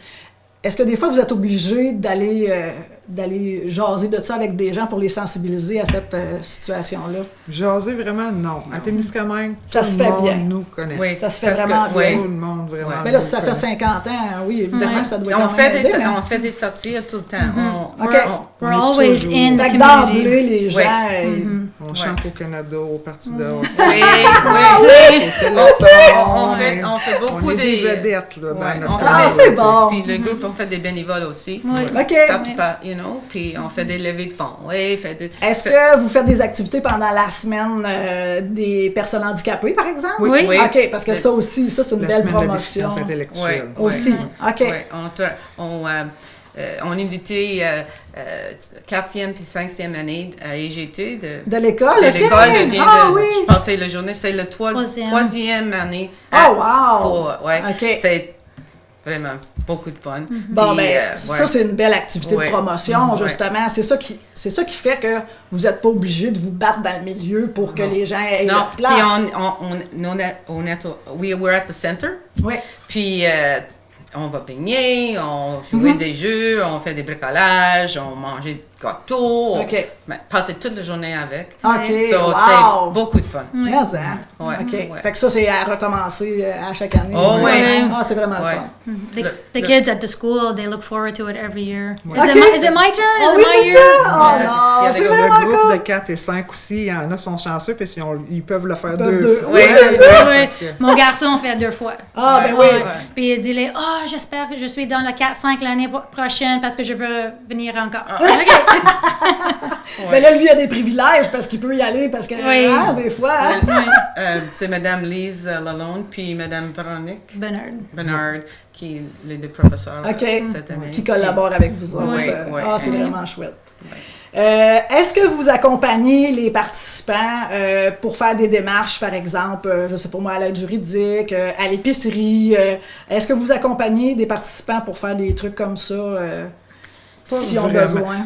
Est-ce que des fois, vous êtes obligé d'aller jaser de ça avec des gens pour les sensibiliser à cette situation-là? Jaser, vraiment, non. À Témiscamingue, Ça tout se le fait monde bien. nous connaît. Oui, Ça se fait parce que- vraiment Tout bien. oui. le monde, vraiment. Ouais. Mais là, nous si ça fait connaît. 50 ans, oui, évidemment, ça doit on quand fait même des aider, mais- on fait des sorties tout le temps. OK. We're On est always toujours- in the Fait que community. d'emblée, les gens... On chante au Canada, au Parti d'or. Oui, oui. On On fait beaucoup est des des vedettes, là, Ouais, dans notre on fait Ah, des- c'est bon! Puis le groupe, on fait des bénévoles aussi. Oui. OK. Partout, puis on fait des levées de fonds. Oui, fait des... Est-ce que vous faites des activités pendant la semaine des personnes handicapées, par exemple? Oui. Oui. OK, parce que ça aussi, ça, c'est une La belle semaine de la promotion. déficience intellectuelle. Ouais. Aussi. OK. Ouais, on invitait 4e puis 5e année à EGT De l'école? de OK. l'école. Vient Ah de, oui! Je pensais la journée, c'est le Troisième. troisième année. Oh, wow! Ouais, OK. c'est vraiment beaucoup de fun. Bon, Puis, ben, ça, c'est une belle activité Ouais. de promotion, Ouais. justement. C'est ça qui fait que vous n'êtes pas obligé de vous battre dans le milieu pour que les gens aient Non, leur puis place. we're at the center. Oui. Puis on va baigner, on jouer des jeux, on fait des bricolages, on mangeait des gâteaux. OK. Passer toute la journée avec. OK, So, wow. c'est beaucoup de fun. Mais, hein? Ouais. OK. Ouais. Fait que ça, c'est à recommencer à chaque année. Oh, ouais. Ah, c'est vraiment Ouais. le fun. The kids at the school, they look forward to it every year. Okay. Is it my turn? Ah Is oui, it my c'est year? ça! Oh Il y a non, des c'est gars, vraiment Le groupe cool. de 4 et 5 aussi, il y en a sont chanceux parce qu'ils peuvent le faire Deux. deux fois. Oui, c'est Ouais, ouais. Parce que- Mon garçon fait 2 fois. Ah, ben Ouais. oui. Puis il dit, j'espère que je suis dans le 4-5 l'année prochaine parce que je veux venir encore. Mais là, lui, il a des privilèges parce qu'il peut y aller, parce que, Oui. hein, des fois, hein? C'est Madame Lise Lalonde puis Madame Véronique Bernard. qui les deux professeurs OK. cette année. Qui collabore avec vous autres. Oui, oui. Ah, c'est vraiment chouette. Est-ce que vous accompagnez les participants pour faire des démarches, par exemple, je sais pas moi, à l'aide juridique, à l'épicerie? Est-ce que vous accompagnez des participants pour faire des trucs comme ça, s'ils ont Vraiment. besoin?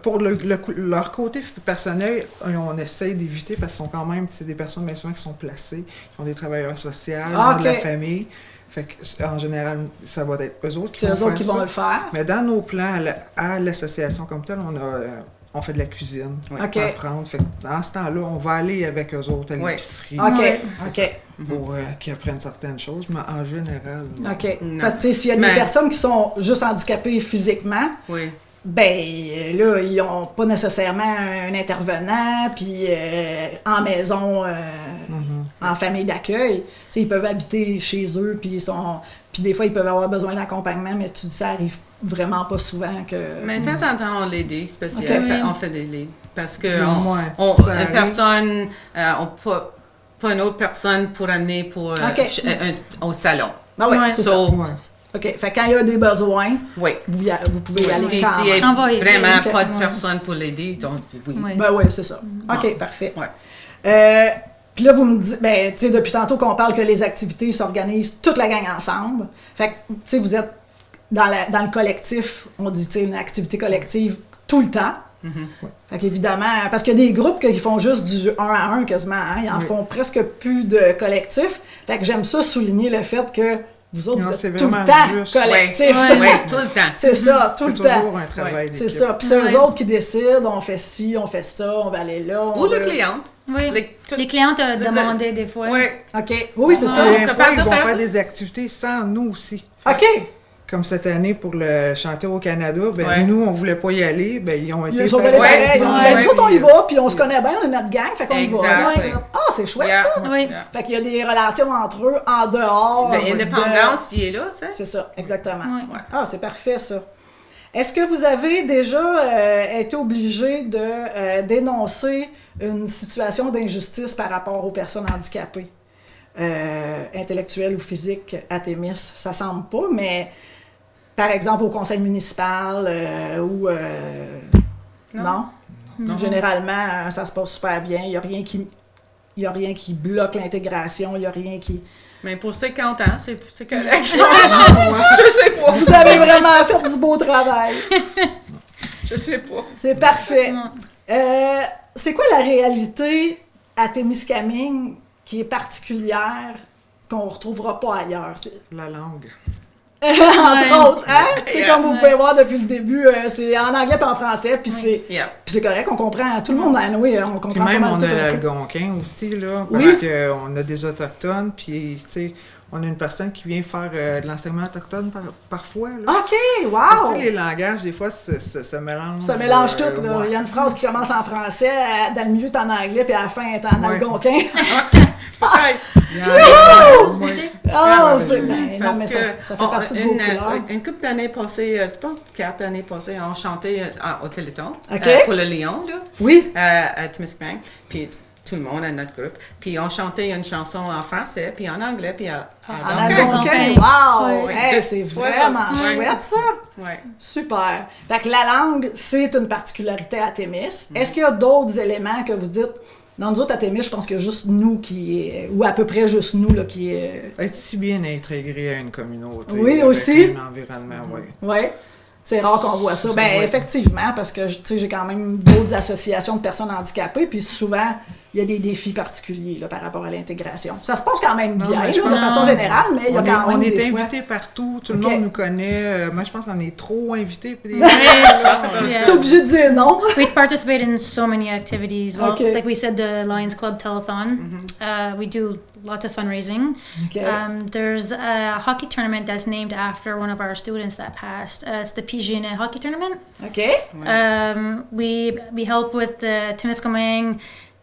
Pour leur côté personnel, on essaye d'éviter parce qu'ils sont quand même des personnes bien souvent qui sont placées, qui ont des travailleurs sociaux, Ah, de la OK. famille. Fait que, en général, ça va être eux autres qui C'est vont eux autres faire qui ça. vont le faire. Mais dans nos plans, à l'association comme telle, on fait de la cuisine. OK. Pour apprendre. Fait que dans ce temps-là, on va aller avec eux autres à Oui. l'épicerie OK, Ouais. OK, pour qu'ils apprennent certaines choses, mais en général, non. OK. Non. Parce que, tu sais, s'il y a des Mais- personnes qui sont juste handicapées physiquement, Oui. ben là, ils n'ont pas nécessairement un intervenant, puis en maison, en famille d'accueil. Tu sais, ils peuvent habiter chez eux, puis des fois, ils peuvent avoir besoin d'accompagnement, mais tu dis, ça arrive vraiment pas souvent que... Mais de temps en temps, on les dit, OK. on fait des leads. Parce que Ouais, ça une arrive. personne, pas une autre personne pour amener OK. au salon. Ah oui, Ouais. c'est So, ça. Ouais. OK. Fait que quand il y a des besoins, Oui. vous pouvez y aller Puis quand s'il même. n'y a Envoyer. vraiment OK. pas de Ouais. personne pour l'aider, donc oui. Ouais. Ben oui, c'est ça. OK, parfait. Ouais. Puis là, vous me dites, ben, tu sais, depuis tantôt qu'on parle que les activités s'organisent toute la gang ensemble. Fait que, tu sais, vous êtes dans le collectif, on dit, tu sais, une activité collective tout le temps. Fait qu'évidemment, parce qu'il y a des groupes qui font juste du 1 à 1 quasiment, hein, ils en font presque plus de collectif. Fait que j'aime ça souligner le fait que vous autres, Non, vous c'est êtes tout le vraiment temps juste- collectif. Ouais. Oui, tout le temps. C'est ça, tout C'est le temps. toujours un travail C'est d'équipe. ça. Puis c'est Ouais. eux autres qui décident, on fait ci, on fait ça, on va aller là. Ou le client. Oui. Les- Les clients te demandent des fois. Oui. OK. Oui, c'est ça. Des fois, capable ils de vont faire faire ça? des activités sans nous aussi. OK. Comme cette année pour le chanter au Canada, ben Ouais. nous, on voulait pas y aller, ben ils ont été... Ils sont allés Ouais. pareil. Ils ont dit, Ouais. ben, nous autres, on y va, puis on se connaît bien, on est notre gang, fait qu'on y va. Exact. Là, ah, c'est chouette, Yeah. ça. Oui. Yeah. Fait qu'il y a des relations entre eux en dehors. L'indépendance, il est là, tu sais. C'est ça, exactement. Ouais. Ah, c'est parfait, ça. Est-ce que vous avez déjà été obligé de dénoncer une situation d'injustice par rapport aux personnes handicapées, intellectuelles ou physiques, à Témis? Ça semble pas, mais par exemple au conseil municipal ou... Non? Généralement, ça se passe super bien. Il n'y a rien qui bloque l'intégration, il n'y a rien qui... Mais pour 50 ans, c'est correct, je pense. Je sais pas. Vous avez vraiment fait du beau travail. Je sais pas. C'est parfait. C'est quoi la réalité à Témiscamingue qui est particulière, qu'on ne retrouvera pas ailleurs? La langue. Entre autres, hein? C'est Yeah. comme vous pouvez voir depuis le début, c'est en anglais et en français, puis Yeah. c'est correct, on comprend. Tout le monde, oui, on comprend Puis même, pas mal on tout a un peu. l'Algonquin aussi, là, Oui. parce qu'on a des Autochtones, puis, tu sais, on a une personne qui vient faire de l'enseignement autochtone parfois, là. OK, Fait que, wow! tu sais, les langages, des fois, se mélangent. Ça mélange tout, là. ouais. Il y a une phrase qui commence en français, dans le milieu, t'es en anglais, puis à la fin, t'es en Ouais. algonquin. Hey, Il y en a- ouais. Ah, Ouais, c'est... ouais. Ben, non, parce mais que ça fait partie de vos couleurs. une couple d'années passées, je pense 4 années passées, on chantait au Téléthon OK. pour le Lion, là, Oui. à Témiscamingue, puis tout le monde à notre groupe. Puis on chantait une chanson en français, puis en anglais, puis en En algonquin. algonquin, wow! Ouais. Hey, c'est Ouais, vraiment ça. chouette, ça! Ouais. Super. Fait que la langue, c'est une particularité à Témis. Est-ce qu'il y a d'autres éléments que vous dites, Dans nous autres, à Témis, je pense qu'il y a juste nous ou à peu près juste nous, là, qui est... Être si bien intégré à une communauté. Oui, avec aussi. un environnement, oui. Oui. C'est rare qu'on voit ça. Ben, Ouais. effectivement, parce que j'ai quand même d'autres associations de personnes handicapées, puis souvent, il y a des défis particuliers là, par rapport à l'intégration. Ça se passe quand même Non, bien, mais là, je de pense- façon générale, mais il y a quand même On est des fois... invités partout, tout le Ok. monde nous connaît. Moi, je pense qu'on est trop invités. Puis des- Yeah. T'es obligé de dire non. We participate in so many activities. Well, Okay. like we said, the Lions Club Telethon. We do lots of fundraising. OK. There's a hockey tournament that's named after one of our students that passed. It's the PGNA hockey tournament. OK. We help with the Timiskaming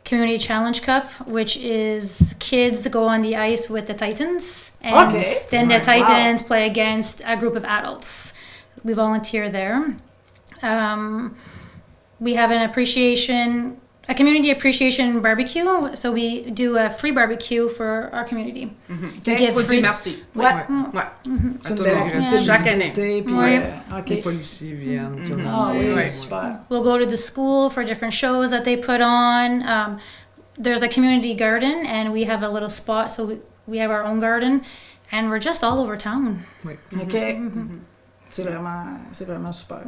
Community Challenge Cup, which is kids go on the ice with the Titans, and Okay. then the Wow. Titans play against a group of adults. We volunteer there. We have a community appreciation barbecue. So we do a free barbecue for our community. We give Faut dire free- merci. Ouais. Ouais. C'est une tout belle le monde. activité. Chaque année. Puis, Ouais. Les OK. policiers viennent, tout le Ah monde. oui, Ouais. super. We'll go to the school for different shows that they put on. There's a community garden, and we have a little spot, so we have our own garden, and we're just all over town. Oui. OK. C'est vraiment super.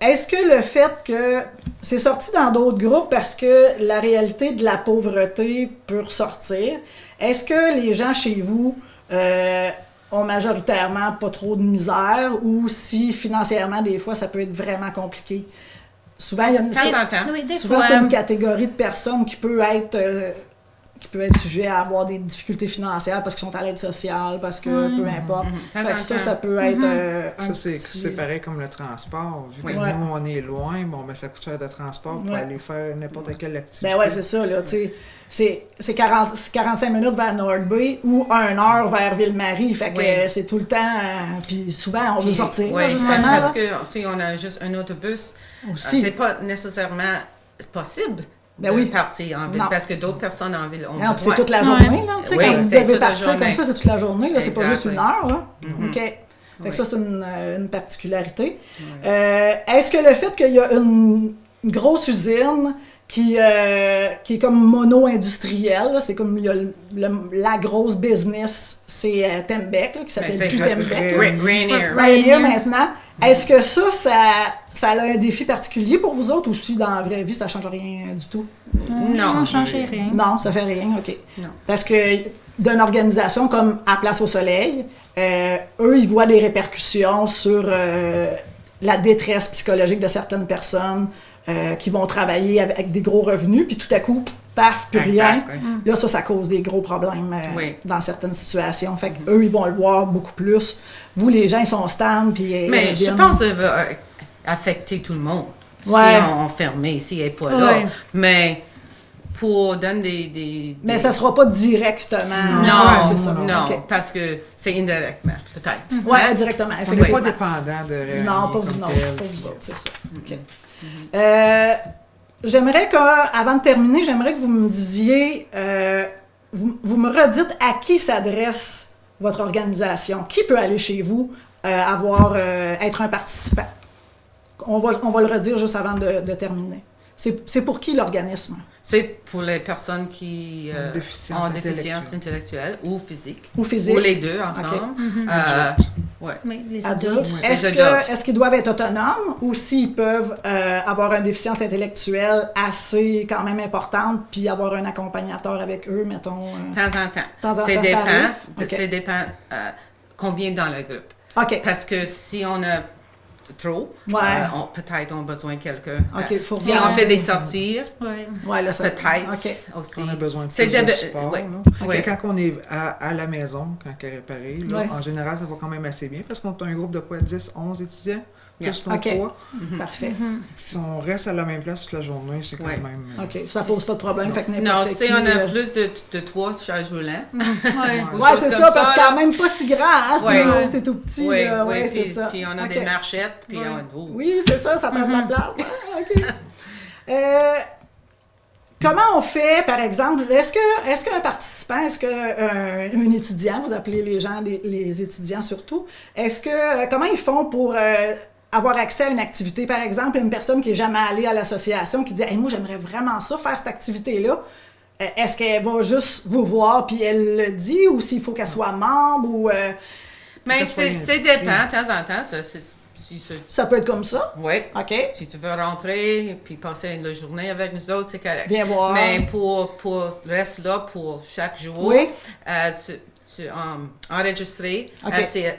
Est-ce que le fait que c'est sorti dans d'autres groupes parce que la réalité de la pauvreté peut ressortir, est-ce que les gens chez vous ont majoritairement pas trop de misère ou si financièrement, des fois, ça peut être vraiment compliqué? Souvent, il y a De temps en temps. Oui, des souvent, fois, c'est une catégorie de personnes qui peut être sujet à avoir des difficultés financières parce qu'ils sont à l'aide sociale, parce que peu importe. Temps Fait en que ça, temps. ça peut être un Ça, c'est petit... pareil comme le transport. Vu que Ouais. nous, on est loin, bon, ben, ça coûte cher de transport pour Ouais. aller faire n'importe quelle activité. Ben ouais, c'est ça, là, tu sais. C'est 45 minutes vers North Bay ou 1 heure vers Ville-Marie. Fait que Oui. c'est tout le temps... puis souvent, on veut sortir, Oui, là, justement. parce là. que si on a juste un autobus, Aussi. c'est pas nécessairement possible Ben de oui. partir en ville Non. parce que d'autres personnes en ville ont Non, puis besoin. c'est toute la journée, là. Tu sais, Oui, quand vous c'est devez toute la partir journée. comme ça, c'est toute la journée, là. C'est pas juste Exactly. 1 heure, là. OK. Fait que ça, c'est une particularité. Est-ce que le fait qu'il y a une grosse usine qui est comme mono-industrielle, là, c'est comme il y a la grosse business, c'est Tembec, là, qui s'appelle c'est plus vrai. Tembec. Rainier. Ryanair maintenant. Est-ce que ça a un défi particulier pour vous autres ou si dans la vraie vie, ça change rien du tout? ça ne change rien. Non, ça fait rien, OK. Non. Parce que d'une organisation comme À Place au Soleil, eux, ils voient des répercussions sur la détresse psychologique de certaines personnes qui vont travailler avec des gros revenus, puis tout à coup, paf, plus rien. Exact, oui. Là, ça cause des gros problèmes Oui. dans certaines situations. Fait qu'eux, ils vont le voir beaucoup plus. Vous, les gens, ils sont stables, puis Mais je viennent. pense que ça va affecter tout le monde Ouais. si on fermait, si elle n'est pas là. Ouais. Mais pour donner des Mais ça sera pas directement. Non, Ouais, c'est ça. non, OK. parce que c'est indirectement, peut-être. Ouais, Hein? directement, On n'est effectivement. pas dépendant de Ryanair Non, pas comme vous, non, tel. pas vous autres, c'est ça. OK. J'aimerais avant de terminer, j'aimerais que vous me disiez, vous me redites à qui s'adresse votre organisation. Qui peut aller chez vous être un participant? On va le redire juste avant de terminer. C'est pour qui l'organisme? C'est pour les personnes qui Déficience ont déficience intellectuelle ou physique. Ou physique? Ou les deux ensemble. Ouais. Mais les Adultes. adultes. Les Est-ce adultes. qu'ils doivent être autonomes ou s'ils peuvent avoir une déficience intellectuelle assez quand même importante puis avoir un accompagnateur avec eux, mettons? De temps en temps. temps en Ça temps, ça dépend, arrive? OK. ça dépend combien dans le groupe. OK. Parce que si on a trop, Ouais. peut-être on a besoin de quelqu'un. OK, faut si voir. on fait des sorties, Ouais. Ouais, là, ça... peut-être OK. aussi. On a besoin de C'est plus de de- support. ouais. là. Ouais. Quand on est à la maison, quand elle est réparée, là, Ouais. en général, ça va quand même assez bien parce qu'on a un groupe de quoi, 10, 11 étudiants, plus nos OK. 3. Parfait. Si on reste à la même place toute la journée, c'est quand Ouais. même... OK, ça pose pas de problème. Fait que Non, n'importe si qui, on a plus de 3 charges roulantes. Ouais. ou Ouais, choses c'est comme ça, parce que là. c'est quand même pas si grand, hein? C'est tout petit. Oui, là. oui, Ouais, puis, c'est ça. puis on a OK. des marchettes, puis Ouais. on... Oui, c'est ça, ça prend de la place. hein? OK. Comment on fait, par exemple, est-ce qu'un participant, est-ce qu'un étudiant, vous appelez les gens les étudiants surtout, comment ils font pour avoir accès à une activité. Par exemple, une personne qui n'est jamais allée à l'association qui dit hey, « moi, j'aimerais vraiment ça, faire cette activité-là », est-ce qu'elle va juste vous voir puis elle le dit ou s'il faut qu'elle soit membre ou... Mais c'est dépend, de temps en temps. Ça peut être comme ça? Oui. OK. Si tu veux rentrer puis passer la journée avec nous autres, c'est correct. Viens voir. Mais pour reste là pour chaque jour, Oui. tu enregistrer, OK. c'est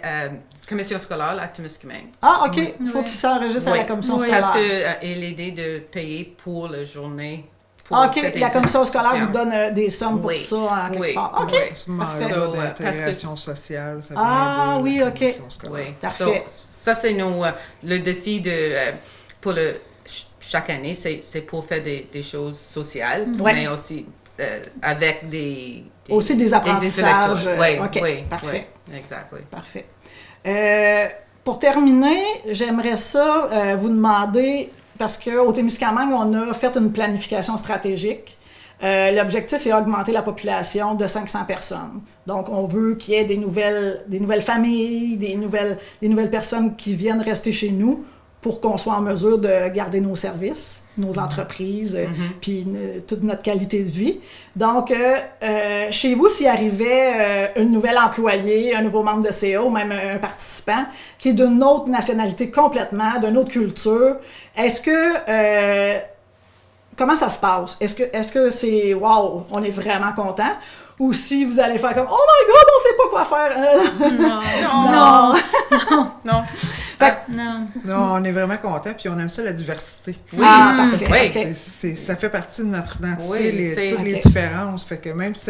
commission scolaire à Témiscamingue. Ah, OK. Il faut qu'il s'enregistre à la commission scolaire. Parce que l'idée de payer pour la journée. OK, la commission scolaire vous donne des sommes pour ça en quelque part. OK. Ce mandat d'intégration sociale, ça vient Ah, de oui, la OK. commission scolaire. Oui, parfait. So, ça, c'est le défi pour chaque année, c'est pour faire des choses sociales, Ouais. mais aussi avec des Aussi des apprentissages. Oui, OK, oui, parfait. Oui, exactement. Parfait. Pour terminer, j'aimerais ça vous demander, parce qu'au Témiscamingue, on a fait une planification stratégique. L'objectif est augmenter la population de 500 personnes. Donc, on veut qu'il y ait des nouvelles familles, des nouvelles personnes qui viennent rester chez nous pour qu'on soit en mesure de garder nos services, nos entreprises, puis toute notre qualité de vie. Donc, chez vous, s'il arrivait une nouvelle employée, un nouveau membre de CA ou même un participant qui est d'une autre nationalité complètement, d'une autre culture, est-ce que... comment ça se passe? Est-ce que c'est « wow, on est vraiment content » ou si vous allez faire comme « oh my God, on sait pas quoi faire! Non. Non. Non, on est vraiment contents, puis on aime ça, la diversité. Oui. Ah, parfait. Oui. OK. Ça fait partie de notre identité, Oui, toutes les OK. différences. Fait que même si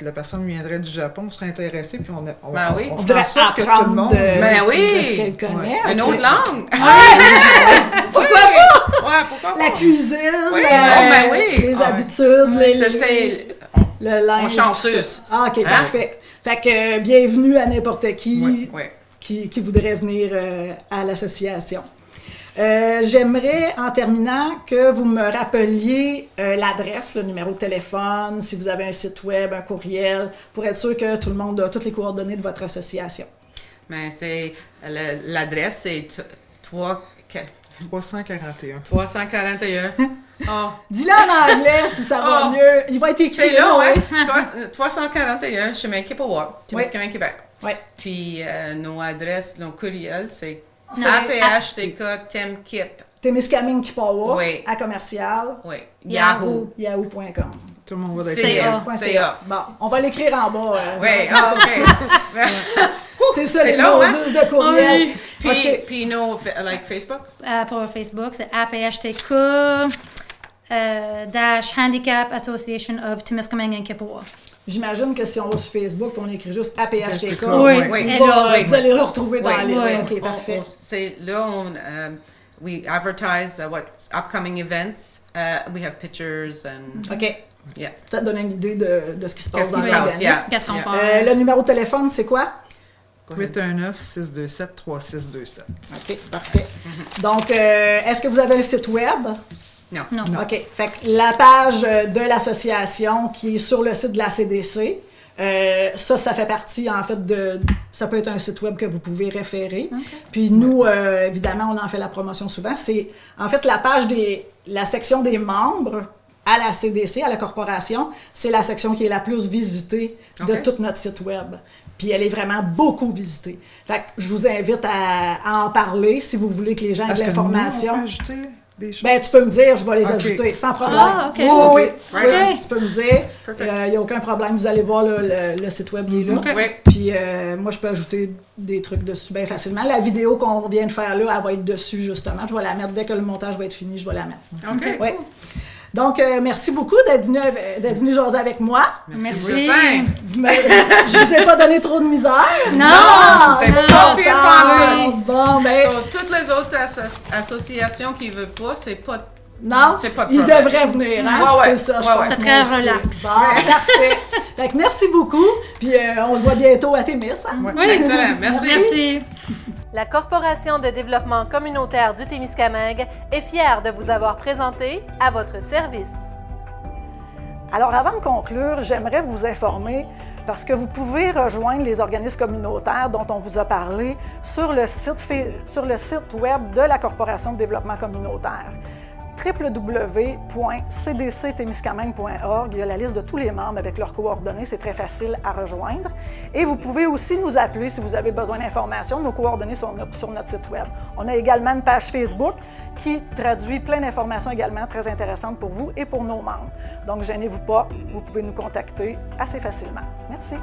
la personne viendrait du Japon, on serait intéressé, puis on Ben oui. on On fait en voudrait sorte que tout le apprendre monde... Ben oui. de ce qu'elle connaît. Une OK. autre langue. Pourquoi pas? Ouais, pourquoi pas? La cuisine, Oui, ben oui. les Ah, habitudes, Ça, c'est... le linge. chanceuse. tout ça. Ah, OK, Hein? parfait. Fait que bienvenue à n'importe qui Oui. qui voudrait venir à l'association. J'aimerais, en terminant, que vous me rappeliez l'adresse, le numéro de téléphone, si vous avez un site web, un courriel, pour être sûr que tout le monde a toutes les coordonnées de votre association. Mais c'est... L'adresse, c'est 341. 341. Oh. Dis-le en anglais si ça va Oh. mieux. Il va être écrit C'est là, ouais. ouais. 341, chemin Kippawa, Témiscamingue, Québec. Ouais. Puis nos adresses, nos courriels, c'est C'est APHTK Temkip. Témiscamingue Kippawa Oui. à commercial Oui. Yahoo. yahoo.com. Tout le monde va C'est d'accord. ça. C'est ça. Bon, on va l'écrire en bas. Oui, ah, OK. C'est ça, C'est les long, hein? Moses de courriel. Puis, OK. puis nos, like Facebook? Pour Facebook, c'est APHTK Handicap Association of Témiscamingue and Kippawa. J'imagine que si on va sur Facebook, on écrit juste APHTK. Oui, oui. il va- Oui. Vous allez le retrouver dans la Oui. liste. Oui. OK, parfait. C'est là, we advertise what upcoming events. We have pictures and OK. yeah. Peut-être donner une idée de ce qui se passe Qu'est-ce dans qui se passe, l'organisme. yeah. Qu'est-ce qu'on Yeah. fait? Le numéro de téléphone, c'est quoi? 819-627-3627. OK, parfait. Donc, est-ce que vous avez un site web? Non. Non. OK. Fait que la page de l'association qui est sur le site de la CDC, ça fait partie, en fait, ça peut être un site web que vous pouvez référer. Puis nous, évidemment, on en fait la promotion souvent. C'est, en fait, la section des membres à la CDC, à la corporation, c'est la section qui est la plus visitée de OK. tout notre site web. Puis elle est vraiment beaucoup visitée. Fait que je vous invite à en parler si vous voulez que les gens aient de Est-ce que nous, on l'information. peut ajouter des choses? Ben, tu peux me dire, je vais les OK. ajouter, sans problème. Ah, OK. Oui, OK. oui, Right. oui, tu peux me dire. Perfect. Il n'y a aucun problème. Vous allez voir le site web, il est là. OK. Oui. Puis moi, je peux ajouter des trucs dessus bien facilement. La vidéo qu'on vient de faire là, elle va être dessus, justement. Je vais la mettre dès que le montage va être fini, je vais la mettre. OK. Oui. Donc, merci beaucoup d'être venu jaser avec moi. Merci. Mais je vous ai pas donné trop de misère. Non, c'est non, pas pire Ah, bon, ben, So, toutes les autres associations qui ne veulent pas, c'est pas... non, c'est pas de ils problème. devraient venir, hein? Ouais, ouais. C'est ça, je Ouais, pense. ouais. C'est moi très aussi. relax. Bon, parfait. Fait que merci beaucoup, puis on se voit bientôt à Témis. Hein? Oui. Excellent, merci. Merci. La Corporation de développement communautaire du Témiscamingue est fière de vous avoir présenté à votre service. Alors, avant de conclure, j'aimerais vous informer parce que vous pouvez rejoindre les organismes communautaires dont on vous a parlé sur le site web de la Corporation de développement communautaire. www.cdctémiscamingue.org. Il y a la liste de tous les membres avec leurs coordonnées. C'est très facile à rejoindre. Et vous pouvez aussi nous appeler si vous avez besoin d'informations. Nos coordonnées sont sur notre site web. On a également une page Facebook qui traduit plein d'informations également très intéressantes pour vous et pour nos membres. Donc, gênez-vous pas, vous pouvez nous contacter assez facilement. Merci.